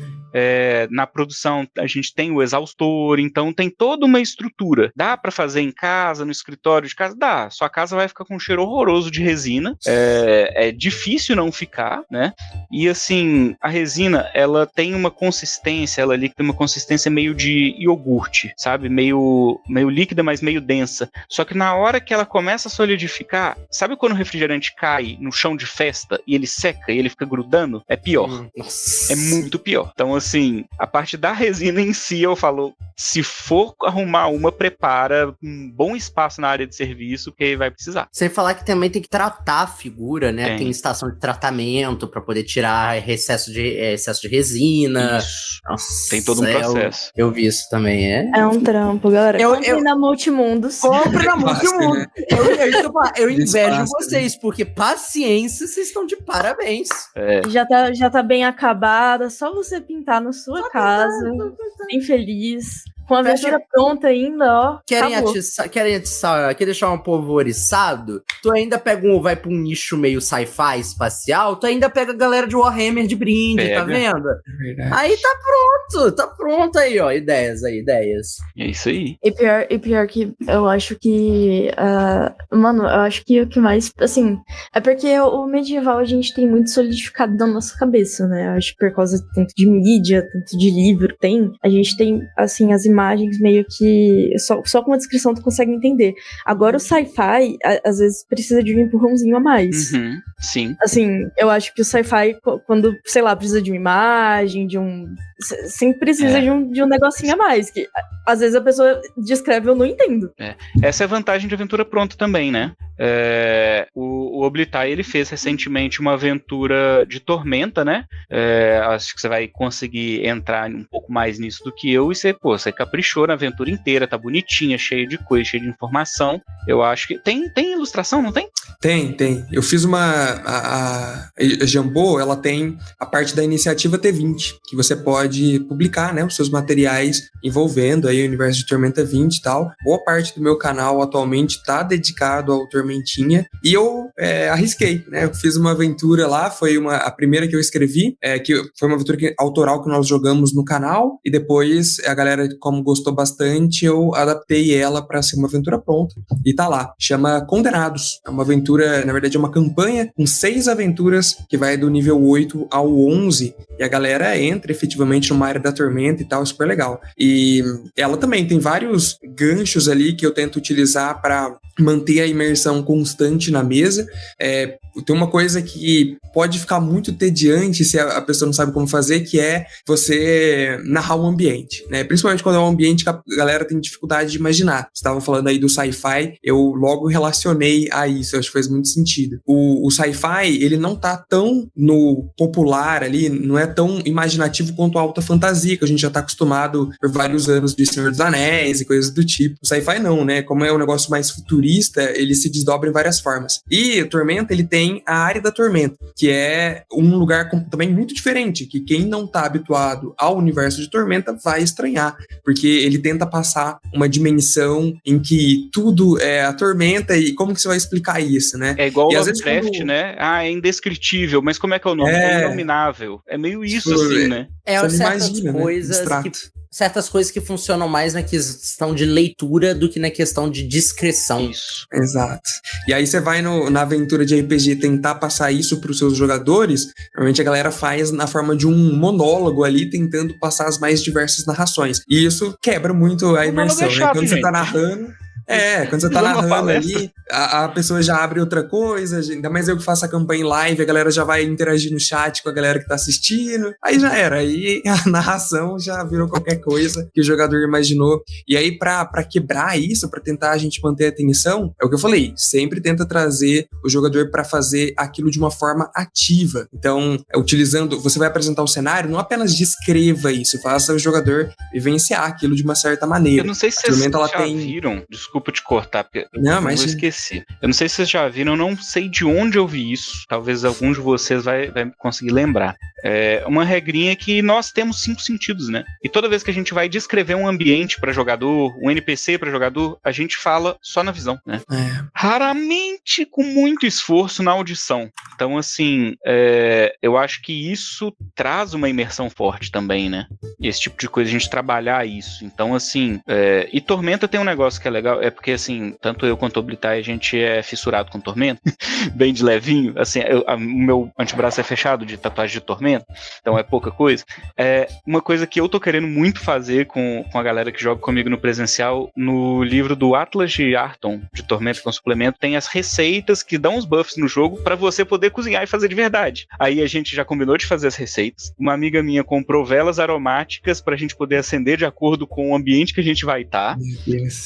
Na produção a gente tem o exaustor, então tem toda uma estrutura. Dá pra fazer em casa, no escritório de casa? Dá. Sua casa vai ficar com um cheiro horroroso de resina. É difícil não ficar, né? E assim, a resina, ela tem uma consistência, ela ali tem uma consistência meio de iogurte, sabe? Meio líquida, mas meio densa. Só que na hora que ela começa a solidificar, sabe quando o refrigerante cai no chão de festa e ele seca e ele fica grudando? É pior. É muito pior. Então, assim, a parte da resina em si, eu falo, se for arrumar uma, prepara um bom espaço na área de serviço, porque vai precisar. Sem falar que também tem que tratar a figura, né? Tem estação de tratamento pra poder tirar excesso de resina. Isso. Nossa, tem todo um processo. Eu vi isso também, É um trampo, galera. Compre na Multimundos. Compre na Multimundos. Eu invejo vocês, porque paciência, vocês estão de parabéns. Já tá bem acabada, só você pintar na sua casa, bem feliz. Com a aventura pronta ainda, ó. Querem atiçar, quer deixar um povo oriçado? Tu ainda vai pra um nicho meio sci-fi espacial, tu ainda pega a galera de Warhammer de brinde, tá vendo? Aí tá pronto aí, ó, ideias. É isso aí. E pior que eu acho que, mano, eu acho que o que mais, assim, é porque o medieval a gente tem muito solidificado na nossa cabeça, né? Eu acho que por causa tanto de mídia, tanto de livro, a gente tem, assim, as imagens meio que só com a descrição tu consegue entender. Agora o sci-fi às vezes precisa de um empurrãozinho a mais. Sim. Assim, eu acho que o sci-fi, quando, sei lá, precisa de uma imagem, sempre precisa de um negocinho a mais, que às vezes a pessoa descreve, eu não entendo. Essa é a vantagem de aventura pronta também, né? O Oblitai, ele fez recentemente uma aventura de Tormenta, né? Acho que você vai conseguir entrar um pouco mais nisso do que eu, e você caprichou na aventura inteira, tá bonitinha, cheia de coisa, cheia de informação. Eu acho que... Tem ilustração, não tem? Tem. Eu fiz a Jambô, ela tem a parte da iniciativa T20, que você pode publicar, né, os seus materiais envolvendo aí o universo de Tormenta 20 e tal. Boa parte do meu canal atualmente está dedicado ao Tormentinha, e eu arrisquei, né, eu fiz uma aventura lá, foi a primeira que eu escrevi, que foi uma aventura autoral que nós jogamos no canal, e depois a galera, como gostou bastante, eu adaptei ela para ser uma aventura pronta, e tá lá, chama Condenados, é uma aventura, na verdade é uma campanha com 6 aventuras, que vai do nível 8 ao 11, e a galera entra efetivamente numa área da Tormenta e tal, super legal. E ela também tem vários ganchos ali que eu tento utilizar para manter a imersão constante na mesa. Tem uma coisa que pode ficar muito tediante se a pessoa não sabe como fazer, que é você narrar um ambiente, né? Principalmente quando é um ambiente que a galera tem dificuldade de imaginar. Você estava falando aí do sci-fi, eu logo relacionei a isso, eu acho que faz muito sentido. O sci-fi, ele não tá tão no popular ali, não é tão imaginativo quanto a alta fantasia, que a gente já tá acostumado por vários anos de Senhor dos Anéis e coisas do tipo. O sci-fi não, né? Como é um negócio mais futurista, ele se desdobra em várias formas. E o Tormenta, ele tem a Área da Tormenta, que é um lugar também muito diferente, que quem não tá habituado ao universo de Tormenta vai estranhar, porque ele tenta passar uma dimensão em que tudo é a tormenta, e como que você vai explicar isso, né? É igual o Lovecraft, Lovecraft, né? Ah, é indescritível, mas como é que é o nome? É inominável. É meio isso, assim, né? Certas coisas que funcionam mais na questão de leitura do que na questão de descrição. Isso. Exato. E aí você vai na aventura de RPG tentar passar isso para os seus jogadores, normalmente a galera faz na forma de um monólogo ali, tentando passar as mais diversas narrações. E isso quebra muito a imersão, né? Quando você tá narrando... quando você tá narrando ali, a pessoa já abre outra coisa, ainda mais eu que faço a campanha em live, a galera já vai interagir no chat com a galera que tá assistindo, aí já era, aí a narração já virou qualquer coisa que o jogador imaginou. E aí pra quebrar isso, pra tentar a gente manter a atenção, é o que eu falei, sempre tenta trazer o jogador pra fazer aquilo de uma forma ativa. Então, você vai apresentar o cenário, não apenas descreva isso, faça o jogador vivenciar aquilo de uma certa maneira. Eu não sei se vocês já viram, desculpa te cortar, porque eu vou esquecer. Eu não sei se vocês já viram, eu não sei de onde eu vi isso. Talvez algum de vocês vai conseguir lembrar. É uma regrinha que nós temos 5 sentidos, né? E toda vez que a gente vai descrever um ambiente para jogador, um NPC para jogador, a gente fala só na visão, né? Raramente com muito esforço na audição. Então, assim, eu acho que isso traz uma imersão forte também, né? E esse tipo de coisa, a gente trabalhar isso. Então, assim, e Tormenta tem um negócio que é legal, porque, assim, tanto eu quanto o Blitai, a gente é fissurado com Tormenta, bem de levinho, assim, o meu antebraço é fechado de tatuagem de Tormenta, então é pouca coisa. Uma coisa que eu tô querendo muito fazer com a galera que joga comigo no presencial, no livro do Atlas de Arton, de Tormenta com suplemento, tem as receitas que dão os buffs no jogo pra você poder cozinhar e fazer de verdade. Aí a gente já combinou de fazer as receitas, uma amiga minha comprou velas aromáticas pra gente poder acender de acordo com o ambiente que a gente vai estar.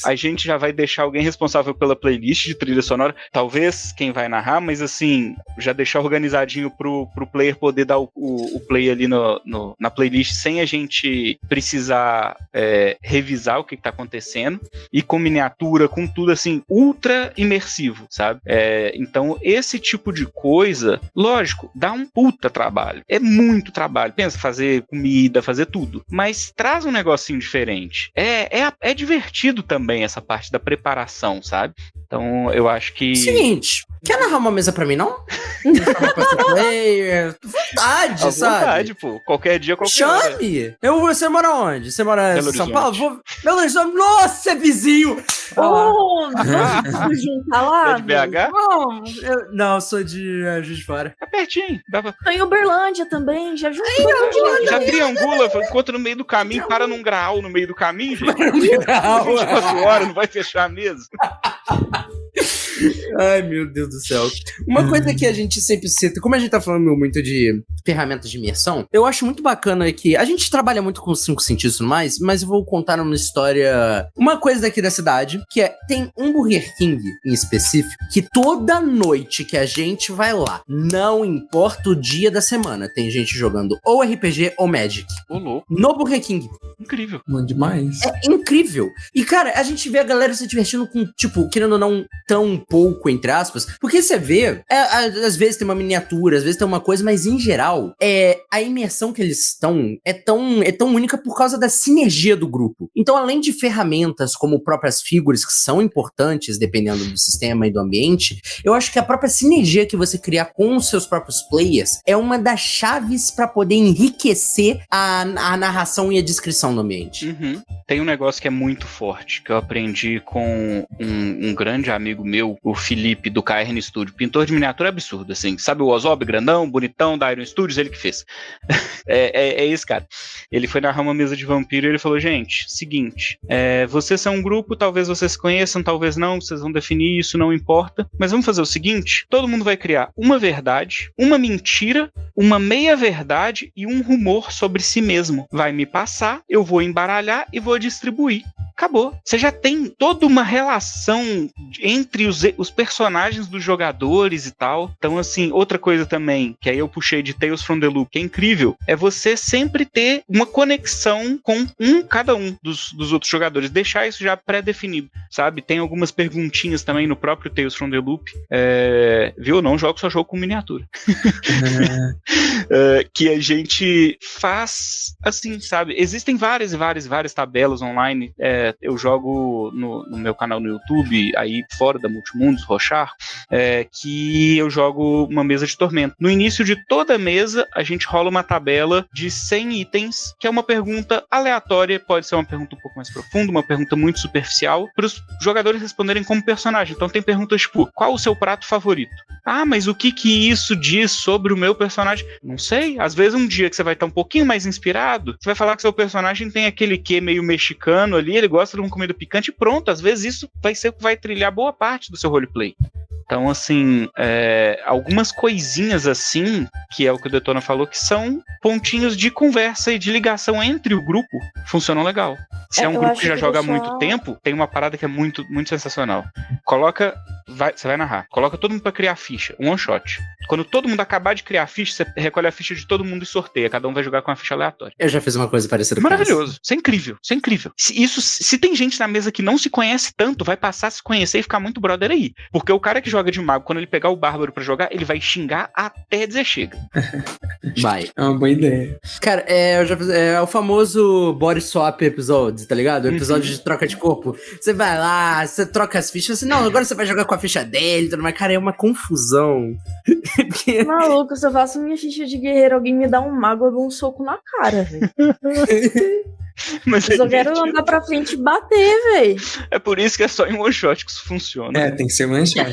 A gente já vai deixar alguém responsável pela playlist de trilha sonora, talvez quem vai narrar, mas assim, já deixar organizadinho pro player poder dar o play ali na playlist sem a gente precisar revisar o que tá acontecendo, e com miniatura, com tudo assim, ultra imersivo, sabe? Então esse tipo de coisa, lógico, dá um puta trabalho, é muito trabalho, pensa, fazer comida, fazer tudo, mas traz um negocinho diferente, é divertido também essa parte da preparação, sabe? Então, eu acho que... Seguinte, quer narrar uma mesa pra mim, não? Player, vontade, sabe? Vontade, pô. Qualquer dia, qualquer Chame! Você mora onde? Você mora em São Paulo? Belo Horizonte. Nossa, é vizinho! Vamos juntar lá? É de BH? Não, sou de Juiz de Fora. É pertinho. Tô em Uberlândia também, já junto. Já triangula, encontra no meio do caminho, para num graal no meio do caminho, gente. 24 horas, não vai fechar mesmo. Ai, meu Deus do céu. Uma coisa que a gente sempre cita, como a gente tá falando muito de ferramentas de imersão, eu acho muito bacana que a gente trabalha muito com os 5 sentidos e tudo mais, mas eu vou contar uma história, uma coisa daqui da cidade, que tem um Burger King em específico, que toda noite que a gente vai lá, não importa o dia da semana, tem gente jogando ou RPG ou Magic. Ô, louco. No Burger King. Incrível. Mano, demais. É incrível. E, cara, a gente vê a galera se divertindo com, tipo, querendo ou não, tão pouco, entre aspas, porque você vê, às vezes tem uma miniatura, às vezes tem uma coisa, mas em geral, a imersão que eles estão é tão única por causa da sinergia do grupo. Então, além de ferramentas como próprias figuras, que são importantes, dependendo do sistema e do ambiente, eu acho que a própria sinergia que você criar com os seus próprios players é uma das chaves pra poder enriquecer a narração e a descrição do ambiente. Uhum. Tem um negócio que é muito forte, que eu aprendi com um grande amigo meu, o Felipe, do KRN Studio, pintor de miniatura absurdo, assim, sabe o Ozob, grandão, bonitão, da Iron Studios, ele que fez. É esse cara. Ele foi narrar uma mesa de vampiro e ele falou, gente, seguinte, vocês são um grupo, talvez vocês se conheçam, talvez não, vocês vão definir isso, não importa, mas vamos fazer o seguinte, todo mundo vai criar uma verdade, uma mentira, uma meia-verdade e um rumor sobre si mesmo. Vai me passar, eu vou embaralhar e vou distribuir. Acabou. Você já tem toda uma relação entre os personagens dos jogadores e tal. Então, assim, outra coisa também, que aí eu puxei de Tales from the Loop, que é incrível, é você sempre ter uma conexão com cada um dos outros jogadores. Deixar isso já pré-definido, sabe? Tem algumas perguntinhas também no próprio Tales from the Loop. Viu? Não jogo, só jogo com miniatura. Que a gente faz assim, sabe? Existem várias tabelas online. Eu jogo no meu canal no YouTube, aí fora da Multimundos, Rochar, que eu jogo uma mesa de Tormenta. No início de toda mesa, a gente rola uma tabela de 100 itens, que é uma pergunta aleatória, pode ser uma pergunta um pouco mais profunda, uma pergunta muito superficial, para os jogadores responderem como personagem. Então tem perguntas tipo, qual o seu prato favorito? Ah, mas o que isso diz sobre o meu personagem? Não sei. Às vezes um dia que você vai estar um pouquinho mais inspirado, você vai falar que seu personagem tem aquele quê meio mexicano ali, ele gosta de uma comida picante e pronto. Às vezes isso vai ser o que vai trilhar boa parte do seu roleplay. Então, assim, algumas coisinhas assim, que é o que o Detona falou, que são pontinhos de conversa e de ligação entre o grupo, funcionam legal. Se é um grupo que já joga há muito tempo, tem uma parada que é muito, muito sensacional. Você vai narrar. Coloca todo mundo pra criar ficha, um one shot. Quando todo mundo acabar de criar a ficha, você recolhe a ficha de todo mundo e sorteia. Cada um vai jogar com uma ficha aleatória. Eu já fiz uma coisa parecida com maravilhoso. Isso é incrível. Isso é incrível. Se tem gente na mesa que não se conhece tanto, vai passar a se conhecer e ficar muito brother aí. Porque o cara que joga de mago, quando ele pegar o bárbaro pra jogar, ele vai xingar até dizer chega. Vai. É uma boa ideia. Cara, eu já fiz, é o famoso body swap episode, tá ligado? O episódio de troca de corpo. Você vai lá, você troca as fichas, assim, não, agora você vai jogar com a ficha dele, tudo mais. Cara, é uma confusão. Maluco, se eu faço minha ficha de guerreiro, alguém me dá um mago, eu dou um soco na cara, velho. Mas eu só quero andar pra frente e bater, velho. É por isso que é só em one shot que isso funciona. Tem que ser one shot.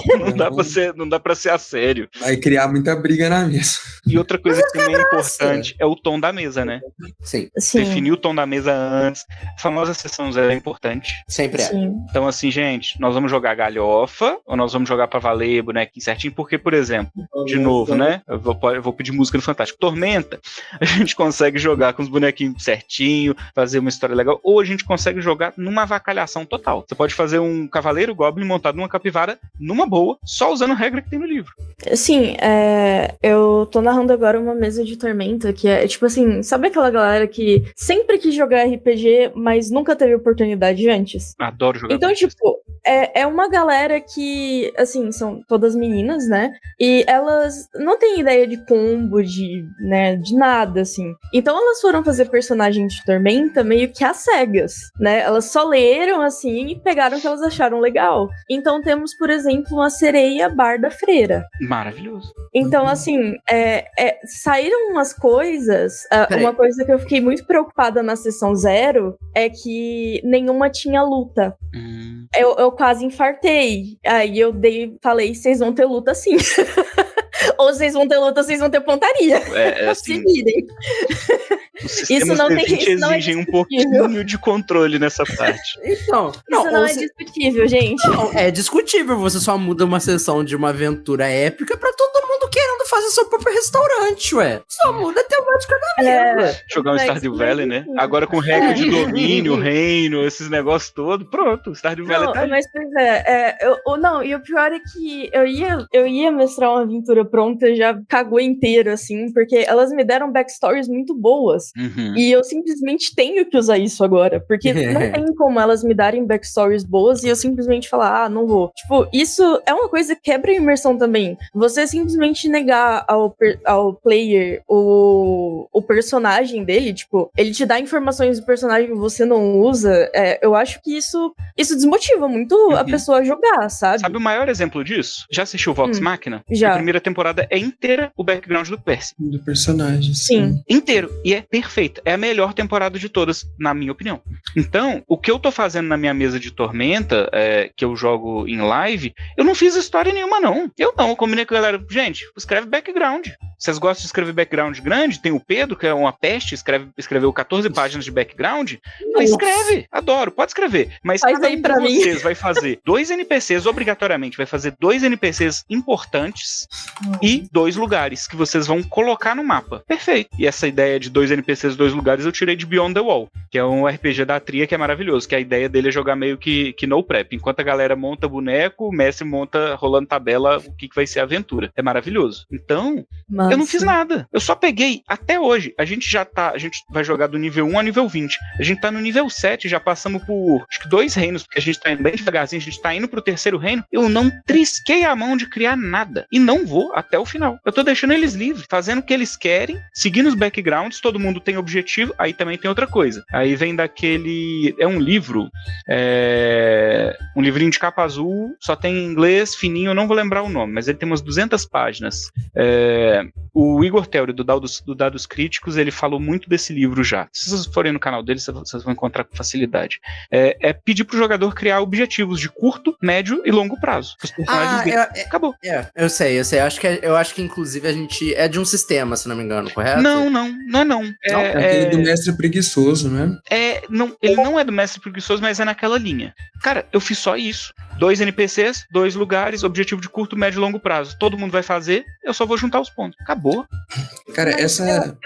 Não dá pra ser a sério. Vai criar muita briga na mesa. E outra coisa que também é importante é o tom da mesa, né? Sim. Definir o tom da mesa antes. A famosa sessão zero é importante. Sempre é. Sim. Então, assim, gente, nós vamos jogar galhofa ou nós vamos jogar pra valer, bonequinho certinho? Porque, por exemplo, de novo, né? Eu vou pedir música no Fantástico. Tormenta, a gente consegue jogar com os bonequinhos certinho, fazer uma história legal, ou a gente consegue jogar numa avacalhação total. Você pode fazer um cavaleiro goblin montado numa capivara numa boa, só usando a regra que tem no livro. Sim, eu tô narrando agora uma mesa de Tormenta que é tipo assim, sabe aquela galera que sempre quis jogar RPG, mas nunca teve oportunidade antes? Adoro jogar. Então, tipo, é uma galera que, assim, são todas meninas, né? E elas não têm ideia de combo, de nada, assim. Então elas foram fazer personagem de Tormenta meio que às cegas, né? Elas só leram, assim, e pegaram o que elas acharam legal. Então temos, por exemplo, uma sereia barda freira. Maravilhoso. Então, assim, saíram umas coisas... uma coisa que eu fiquei muito preocupada na sessão 0 é que nenhuma tinha luta. Eu quase infartei. Aí eu falei, vocês vão ter luta sim. Ou vocês vão ter luta, vocês vão ter pontaria. Assim, se virem. Isso não tem exigem um pouquinho de controle nessa parte. Então, isso não é discutível, gente. Não, é discutível. Você só muda uma sessão de uma aventura épica pra todo mundo querendo fazer seu próprio restaurante, ué. Só muda a temática da mesa. Jogar um Stardew Valley, né? Agora com regra de domínio, reino, esses negócios todos, pronto, o Stardew Valley tá aí. Mas, pois não, e o pior é que eu ia mestrar uma aventura pronta, já cagou inteiro, assim, porque elas me deram backstories muito boas. E eu simplesmente tenho que usar isso agora, porque não tem como elas me darem backstories boas e eu simplesmente falar, não vou. Tipo, isso é uma coisa que quebra a imersão também. Você simplesmente negar ao player o personagem dele, tipo, ele te dá informações do personagem que você não usa, eu acho que isso desmotiva muito a pessoa a jogar, sabe? Sabe o maior exemplo disso? Já assistiu Vox Machina? Já. A primeira temporada é inteira o background do Percy. Do personagem. Sim. Inteiro. E é perfeita. É a melhor temporada de todas, na minha opinião. Então, o que eu tô fazendo na minha mesa de Tormenta, que eu jogo em live, eu não fiz história nenhuma, não. Eu combinei com a galera, gente, escreve background. Vocês gostam de escrever background grande? Tem o Pedro, que é uma peste, escreveu 14 páginas de background. Escreve, adoro, pode escrever. Mas faz cada aí um pra de mim. vocês vai fazer 2 NPCs, obrigatoriamente, vai fazer 2 NPCs importantes e 2 lugares que vocês vão colocar no mapa. Perfeito. E essa ideia de 2 NPCs, 2 lugares, eu tirei de Beyond the Wall, que é um RPG da Tria que é maravilhoso, que a ideia dele é jogar meio que no prep. Enquanto a galera monta boneco, o mestre monta, rolando tabela, o que vai ser a aventura. É maravilhoso. Então, eu não fiz nada. Eu só peguei, até hoje, a gente vai jogar do nível 1 ao nível 20. A gente tá no nível 7, já passamos por, acho que 2 reinos, porque a gente tá indo bem devagarzinho, a gente tá indo pro 3º reino. Eu não trisquei a mão de criar nada. E não vou até o final. Eu tô deixando eles livres, fazendo o que eles querem, seguindo os backgrounds, todo mundo tem objetivo. Aí também tem outra coisa. Aí vem daquele... É um livro, um livrinho de capa azul, só tem em inglês, fininho, eu não vou lembrar o nome, mas ele tem umas 200 páginas. O Igor Theory, do Dados Críticos, ele falou muito desse livro já. Se vocês forem no canal dele, vocês vão encontrar com facilidade. É pedir pro jogador criar objetivos de curto, médio e longo prazo. Os personagens dele. Acabou. Eu sei. Eu acho que inclusive a gente é de um sistema, se não me engano, correto? Não. É aquele do mestre preguiçoso, né? Ele não é do mestre preguiçoso, mas é naquela linha. Cara, eu fiz só isso. 2 NPCs, 2 lugares, objetivo de curto, médio e longo prazo. Todo mundo vai fazer, eu só vou juntar os pontos. Acabou. Cara,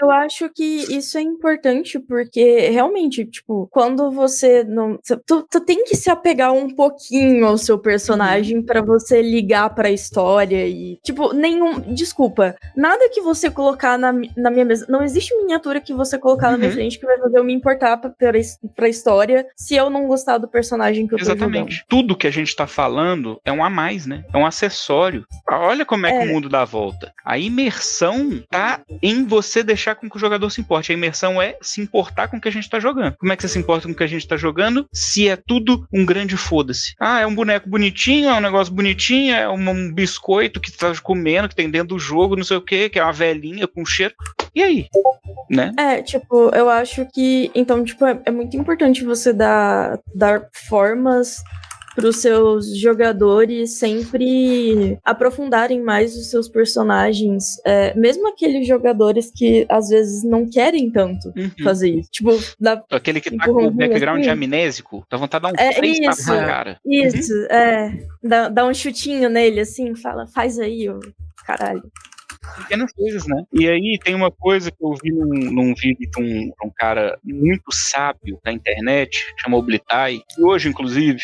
Eu acho que isso é importante, porque realmente, tipo, quando você não... Tu tem que se apegar um pouquinho ao seu personagem pra você ligar pra história e... Tipo, Desculpa, nada que você colocar na minha mesa... Não existe miniatura que você colocar na minha frente que vai fazer eu me importar pra história se eu não gostar do personagem que eu tô jogando. Exatamente. Tudo que a gente tá falando é um a mais, né? É um acessório. Olha como é que o mundo dá a volta. A imersão tá em você deixar com que o jogador se importe. A imersão é se importar com o que a gente tá jogando. Como é que você se importa com o que a gente tá jogando? Se é tudo um grande foda-se. É um boneco bonitinho, é um negócio bonitinho, é um biscoito que tá comendo, que tem dentro do jogo, não sei o que é uma velhinha com cheiro. E aí? Né? Eu acho que... Então, é muito importante você dar formas para os seus jogadores sempre aprofundarem mais os seus personagens, mesmo aqueles jogadores que às vezes não querem tanto fazer isso. Tipo, aquele que tá com o background assim, amnésico, dá vontade de dar um 3 tapas na cara. Isso, dá um chutinho nele, assim, faz aí, ô caralho. Pequenas coisas, né? E aí tem uma coisa que eu vi num vídeo de um cara muito sábio da internet, chamou Blitai, que hoje, inclusive,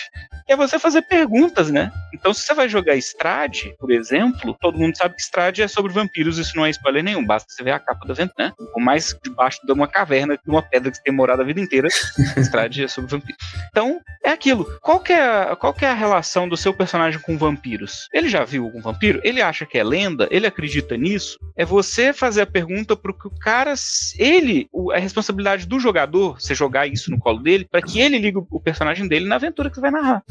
é você fazer perguntas, né? Então, se você vai jogar Strade, por exemplo, todo mundo sabe que Strade é sobre vampiros, isso não é spoiler nenhum, basta você ver a capa do evento, né? Por mais debaixo de uma caverna, de uma pedra que você tem morado a vida inteira, Strade é sobre vampiros. Então, é aquilo. Qual que é a relação do seu personagem com vampiros? Ele já viu algum vampiro? Ele acha que é lenda? Ele acredita nisso? É você fazer a pergunta pro que o cara... a responsabilidade do jogador, você jogar isso no colo dele, para que ele ligue o personagem dele na aventura que você vai narrar.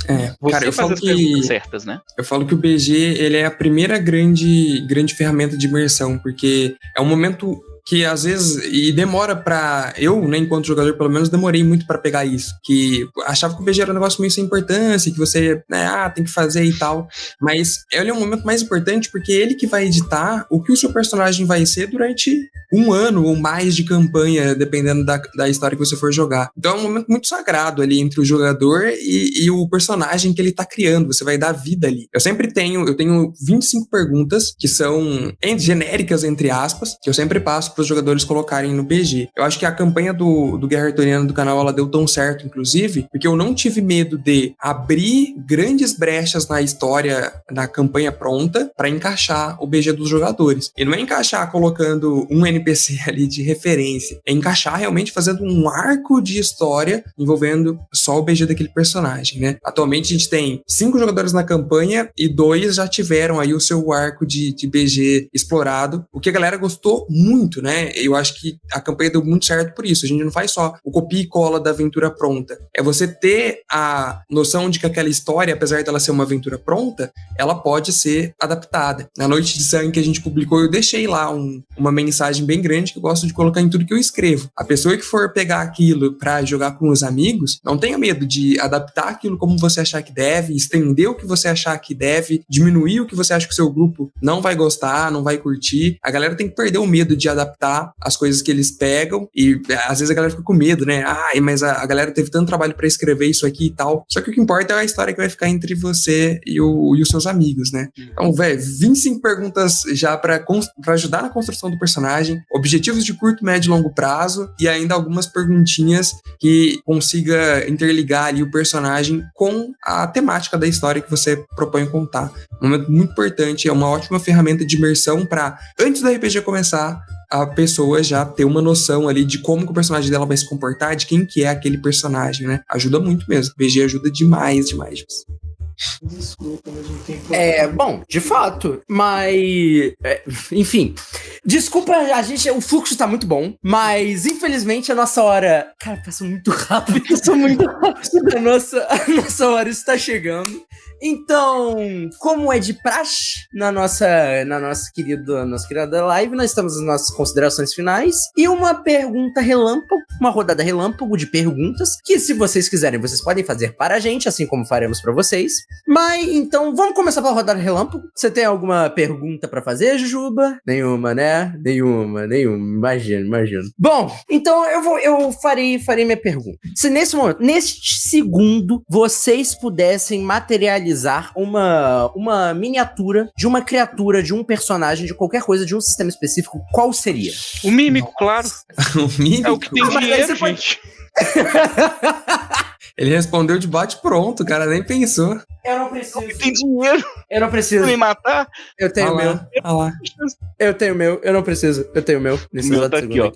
Você fazer as perguntas certas, né? Eu falo que o BG, ele é a primeira grande ferramenta de imersão, porque é um momento que às vezes, e demora pra... Eu, né, enquanto jogador, pelo menos, demorei muito pra pegar isso, que achava que o BG era um negócio meio sem importância, que você, né, tem que fazer e tal, mas ele é um momento mais importante porque é ele que vai editar o que o seu personagem vai ser durante 1 ano ou mais de campanha, dependendo da história que você for jogar. Então é um momento muito sagrado ali entre o jogador e o personagem que ele tá criando, você vai dar vida ali. Eu tenho 25 perguntas, que são genéricas, entre aspas, que eu sempre passo para os jogadores colocarem no BG. Eu acho que a campanha do Guerra Arturiana do canal, ela deu tão certo, inclusive, porque eu não tive medo de abrir grandes brechas na história, na campanha pronta, para encaixar o BG dos jogadores. E não é encaixar colocando um NPC ali de referência, é encaixar realmente fazendo um arco de história envolvendo só o BG daquele personagem, né? Atualmente a gente tem 5 jogadores na campanha e 2 já tiveram aí o seu arco de BG explorado, o que a galera gostou muito, né? Eu acho que a campanha deu muito certo por isso. A gente não faz só o copia e cola da aventura pronta. É você ter a noção de que aquela história, apesar dela ser uma aventura pronta, ela pode ser adaptada. Na Noite de Sangue que a gente publicou, eu deixei lá uma mensagem bem grande que eu gosto de colocar em tudo que eu escrevo. A pessoa que for pegar aquilo pra jogar com os amigos, não tenha medo de adaptar aquilo como você achar que deve, estender o que você achar que deve, diminuir o que você acha que o seu grupo não vai gostar, não vai curtir. A galera tem que perder o medo de adaptar as coisas que eles pegam e às vezes a galera fica com medo, né? Mas a galera teve tanto trabalho pra escrever isso aqui e tal. Só que o que importa é a história que vai ficar entre você e os seus amigos, né? Então, 25 perguntas já pra ajudar na construção do personagem, objetivos de curto, médio e longo prazo e ainda algumas perguntinhas que consiga interligar ali o personagem com a temática da história que você propõe contar. Um momento muito importante, é uma ótima ferramenta de imersão para, antes do RPG começar, a pessoa já ter uma noção ali de como que o personagem dela vai se comportar, de quem que é aquele personagem, né? Ajuda muito mesmo. RPG ajuda demais. Desculpa, mas não tem problema. Bom, de fato, mas... enfim, desculpa, o fluxo tá muito bom, mas infelizmente a nossa hora... Cara, passou muito rápido. A nossa hora está chegando. Então, como é de praxe na nossa querida live, nós estamos nas nossas considerações finais e uma pergunta relâmpago, uma rodada relâmpago de perguntas, que se vocês quiserem, vocês podem fazer para a gente, assim como faremos para vocês. Mas, então, vamos começar pela rodada relâmpago. Você tem alguma pergunta para fazer, Jujuba? Nenhuma, né? Nenhuma. Imagino. Bom, então eu farei minha pergunta. Se nesse momento, neste segundo, vocês pudessem materializar uma miniatura de uma criatura, de um personagem, de qualquer coisa, de um sistema específico, qual seria? O mímico, claro. O mímico? É o que tem dinheiro, gente. Ele respondeu de bate pronto, o cara nem pensou. Eu não preciso. O que tem dinheiro. Eu não preciso. Me matar? Eu tenho o meu. Eu tenho o meu. Eu não preciso. Eu tenho o meu. O meu tá aqui, ó.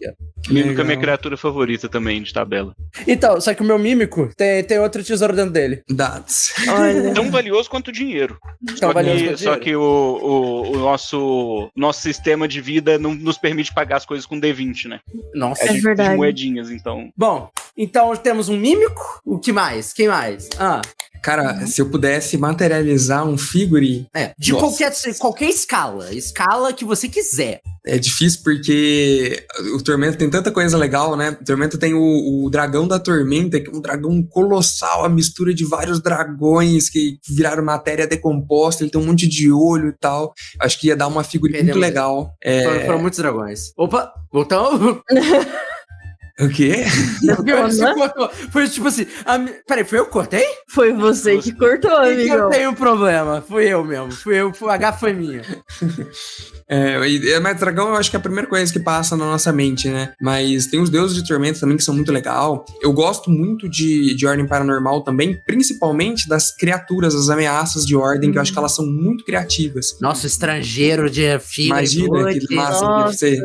Mímico é minha criatura favorita também, de tabela. Então, só que o meu mímico tem outro tesouro dentro dele. Dados. Olha. Tão valioso quanto o dinheiro. Só que o nosso sistema de vida não nos permite pagar as coisas com D20, né? Nossa, É verdade. de moedinhas, então. Bom, então temos um mímico. O que mais? Quem mais? Cara, se eu pudesse materializar um figure... De Nossa. qualquer escala que você quiser. É difícil porque o Tormenta tem tanta coisa legal, né? O Tormenta tem o dragão da Tormenta, que é um dragão colossal, a mistura de vários dragões que viraram matéria decomposta, ele tem um monte de olho e tal. Acho que ia dar uma figura muito legal. Foram muitos dragões. Opa, voltamos... O quê? Você cortou. Foi tipo assim... Peraí, foi eu que cortei? Foi você que cortou, amigo. Eu tenho um problema. Fui eu mesmo. A gafe foi minha. Mas dragão eu acho que é a primeira coisa que passa na nossa mente, né? Mas tem os deuses de tormenta também que são muito legal. Eu gosto muito de Ordem Paranormal também, principalmente das criaturas, as ameaças de Ordem, que eu acho que elas são muito criativas. Nossa, estrangeiro de filho. Imagina que massa que deve ser.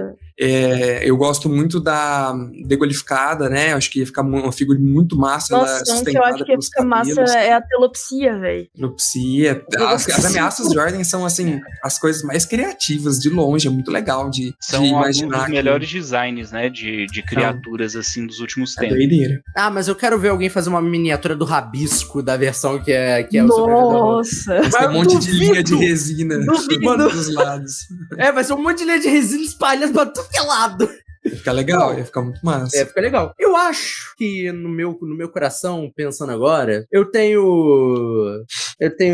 Eu gosto muito da Degolificada, né? Acho que ia ficar uma figura muito massa. Nossa, um que eu acho que ia ficar massa é a Telopsia, velho. Telopsia. As ameaças de Ordem são, assim, as coisas mais criativas de longe. É muito legal de imaginar. São os melhores designs, né? De criaturas, assim, dos últimos tempos. Doideira. Mas eu quero ver alguém fazer uma miniatura do rabisco da versão que é o Superjogador. Nossa. Vai ter um monte de linha de resina Duvido. dos lados. Vai ser um monte de linha de resina espalhada pra tudo que é lado. Ia ficar legal, ia ficar muito massa. Fica legal. Eu acho que no meu coração, pensando agora, eu tenho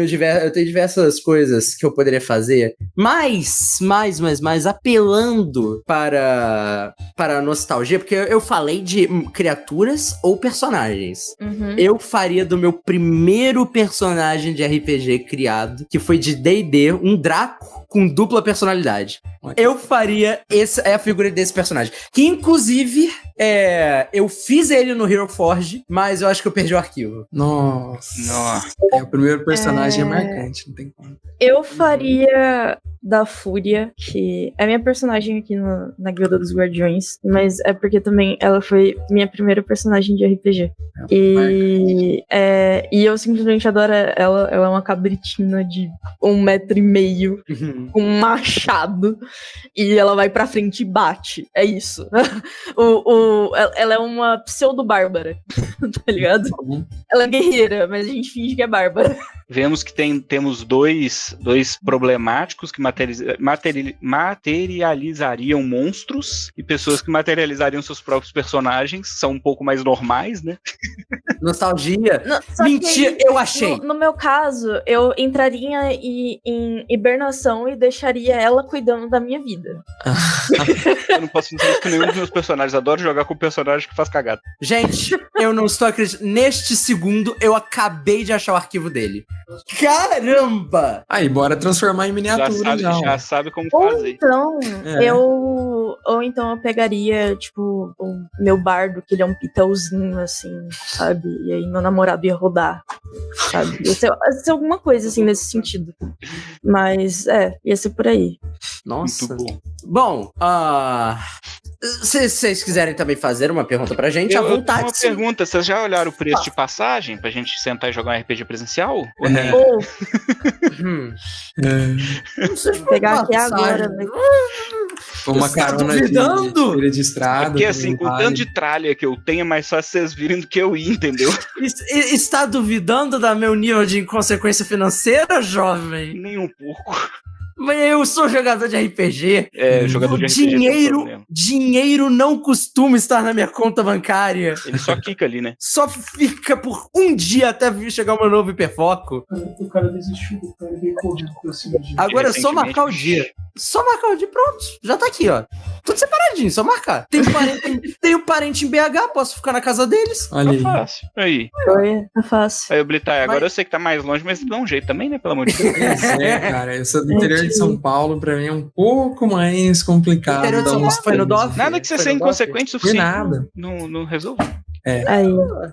diversas coisas que eu poderia fazer, mas apelando para a nostalgia, porque eu falei de criaturas ou personagens. Uhum. Eu faria do meu primeiro personagem de RPG criado, que foi de D&D, um Draco com dupla personalidade. Eu faria a figura desse personagem. Que, inclusive, eu fiz ele no Hero Forge, mas eu acho que eu perdi o arquivo. Nossa. O primeiro personagem é marcante, não tem como. Eu faria da Fúria, que é minha personagem aqui na Guilda dos Guardiões, mas é porque também ela foi minha primeira personagem de RPG. E eu simplesmente adoro ela. Ela é uma cabritinha de 1,5 metro com um machado e ela vai pra frente e bate. É isso. Ela é uma pseudo-bárbara, tá ligado? Ela é guerreira, mas a gente finge que é bárbara. Vemos que temos dois problemáticos que materializariam monstros e pessoas que materializariam seus próprios personagens. São um pouco mais normais, né? Nostalgia. Não, mentira, eu achei. No meu caso, eu entraria em hibernação e deixaria ela cuidando da minha vida. Eu não posso dizer isso com nenhum dos meus personagens. Adoro jogar com o personagem que faz cagada. Gente, eu não estou acreditando. Neste segundo, eu acabei de achar o arquivo dele. Caramba! Aí, bora transformar em miniatura. Já sabe como Ou fazer. então, eu pegaria, tipo, o meu bardo, que ele é um pitelzinho, assim, sabe? E aí meu namorado ia rodar, sabe? Ia ser alguma coisa, assim, nesse sentido. Mas, ia ser por aí. Nossa. Muito bom. Bom, se vocês quiserem também fazer uma pergunta pra gente, à vontade. Uma pergunta, vocês já olharam o preço de passagem pra gente sentar e jogar um RPG presencial? Ou Não sei se pegar aqui agora, velho. Uma carona de estrada. Porque assim, com o tanto de tralha que eu tenho, é mais fácil vocês virem do que eu ir, entendeu? Está duvidando da meu nível de inconsequência financeira, jovem? Nem um pouco. Mas eu sou jogador de RPG. Jogador de RPG. Dinheiro não costuma estar na minha conta bancária. Ele só quica ali, né? Só fica por um dia até chegar o meu novo hiperfoco. O cara desistiu, o cara veio correndo pra cima de... Agora é só marcar o dia. Só marcar o dia, pronto. Já tá aqui, ó. Tudo separadinho, só marcar. Tenho parente em BH, posso ficar na casa deles. Olha aí. Tá fácil. Aí. Tá fácil. Aí, Blitai, agora eu sei que tá mais longe, mas dá um jeito também, né? Pelo amor de Deus. Cara, eu sou do interior de São Paulo, pra mim é um pouco mais complicado. O interior de São Paulo foi no DOF? Nada que você seja inconsequente o suficiente. Nada. Não resolve. Aí.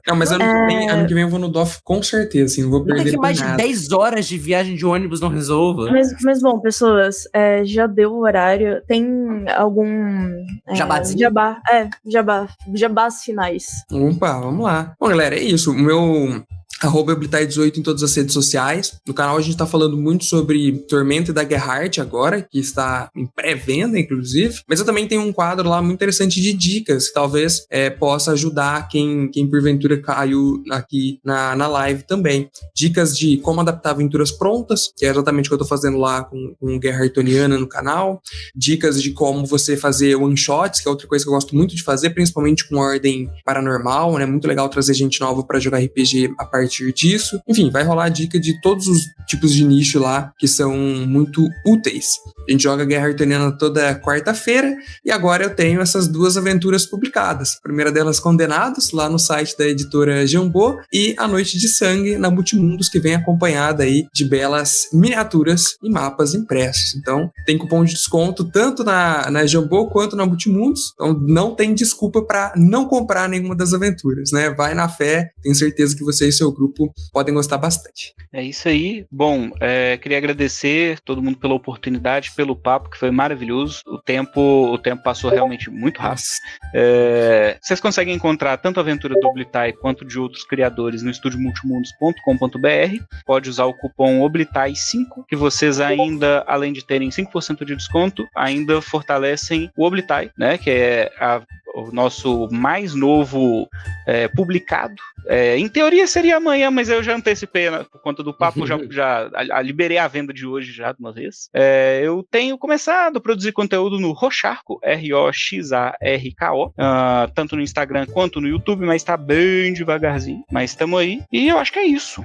Não, mas ano que vem eu vou no DOF com certeza, assim, não vou perder. Nada que mais de 10 horas de viagem de ônibus não resolva. Mas bom, pessoas, já deu o horário. Tem algum... Jabazinho? Jabás finais. Opa, vamos lá. Bom, galera, é isso. O meu... @Blitai18 em todas as redes sociais. No canal a gente tá falando muito sobre Tormenta da Gerhardt agora, que está em pré-venda, inclusive. Mas eu também tenho um quadro lá muito interessante de dicas, que talvez possa ajudar quem porventura caiu aqui na live também. Dicas de como adaptar aventuras prontas, que é exatamente o que eu tô fazendo lá com Gerhardtoniana no canal. Dicas de como você fazer one-shots, que é outra coisa que eu gosto muito de fazer, principalmente com ordem paranormal, né? Muito legal trazer gente nova pra jogar RPG a partir disso. Enfim, vai rolar a dica de todos os tipos de nicho lá que são muito úteis. A gente joga Guerra Artuniana toda quarta-feira e agora eu tenho essas 2 aventuras publicadas. A primeira delas, Condenados, lá no site da editora Jambô, e A Noite de Sangue, na Multimundos, que vem acompanhada aí de belas miniaturas e mapas impressos. Então, tem cupom de desconto tanto na Jambô quanto na Multimundos. Então, não tem desculpa para não comprar nenhuma das aventuras, né? Vai na fé, tenho certeza que você e seu grupo podem gostar bastante. É isso aí. Bom, queria agradecer todo mundo pela oportunidade, pelo papo, que foi maravilhoso. O tempo passou realmente muito rápido. Vocês conseguem encontrar tanto a aventura do Blitai quanto de outros criadores no estudiomultimundos.com.br. Pode usar o cupom OBLITAI5, que vocês ainda, além de terem 5% de desconto, ainda fortalecem o Oblitai, né? Que é o nosso mais novo publicado. Em teoria seria amanhã, mas eu já antecipei, né, por conta do papo, já liberei a venda de hoje já de uma vez. Eu tenho começado a produzir conteúdo no Roxarco, ROXARKO, tanto no Instagram quanto no YouTube, mas tá bem devagarzinho, mas estamos aí, e eu acho que é isso.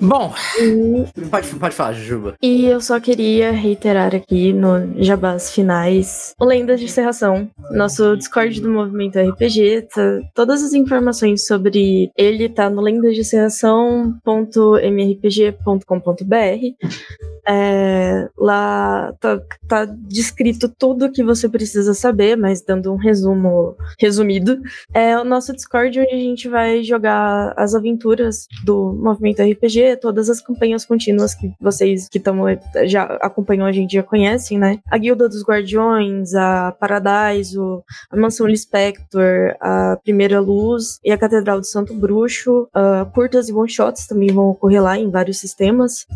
Bom, pode falar, Jujuba. E eu só queria reiterar aqui no Jabás Finais o Lendas de Serração, nosso Discord do Movimento RPG. Todas as informações sobre ele tá no lendasdeserração.mrpg.com.br. Lá tá descrito tudo o que você precisa saber, mas dando um resumido. É o nosso Discord, onde a gente vai jogar as aventuras do Movimento RPG, todas as campanhas contínuas que vocês que já acompanham a gente já conhecem, né? A Guilda dos Guardiões, a Paradise, a Mansão Lispector, a Primeira Luz e a Catedral do Santo Bruxo. Curtas e one-shots também vão ocorrer lá em vários sistemas.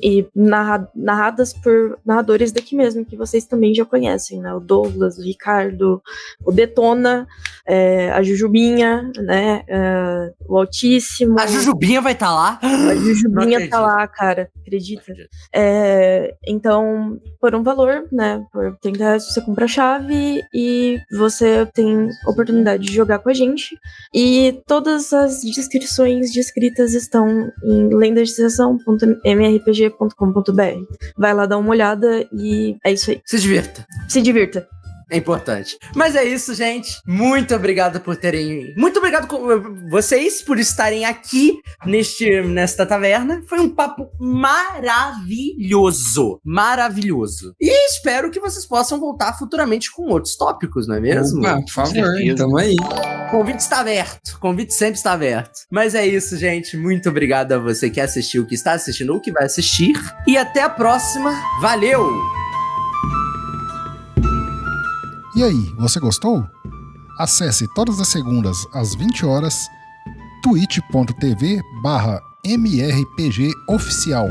E narradas por narradores daqui mesmo, que vocês também já conhecem, né? O Douglas, o Ricardo, o Detona, a Jujubinha, né? O Altíssimo. A Jujubinha vai estar lá? A Jujubinha tá lá, cara. Acredita? Então, por um valor, né? Por R$30 você compra a chave e você tem oportunidade de jogar com a gente. E todas as descrições descritas estão em lendasdescrição.mrpg.com.br. Vai lá dar uma olhada e é isso aí. Se divirta. Se divirta. É importante. Mas é isso, gente. Muito obrigado por terem... Muito obrigado vocês por estarem aqui nesta taverna. Foi um papo maravilhoso. Maravilhoso. E espero que vocês possam voltar futuramente com outros tópicos, não é mesmo? Opa, por favor, tamo aí. Convite está aberto. Convite sempre está aberto. Mas é isso, gente. Muito obrigado a você que assistiu, que está assistindo ou que vai assistir. E até a próxima. Valeu! E aí, você gostou? Acesse todas as segundas às 20 horas twitch.tv/mrpgoficial.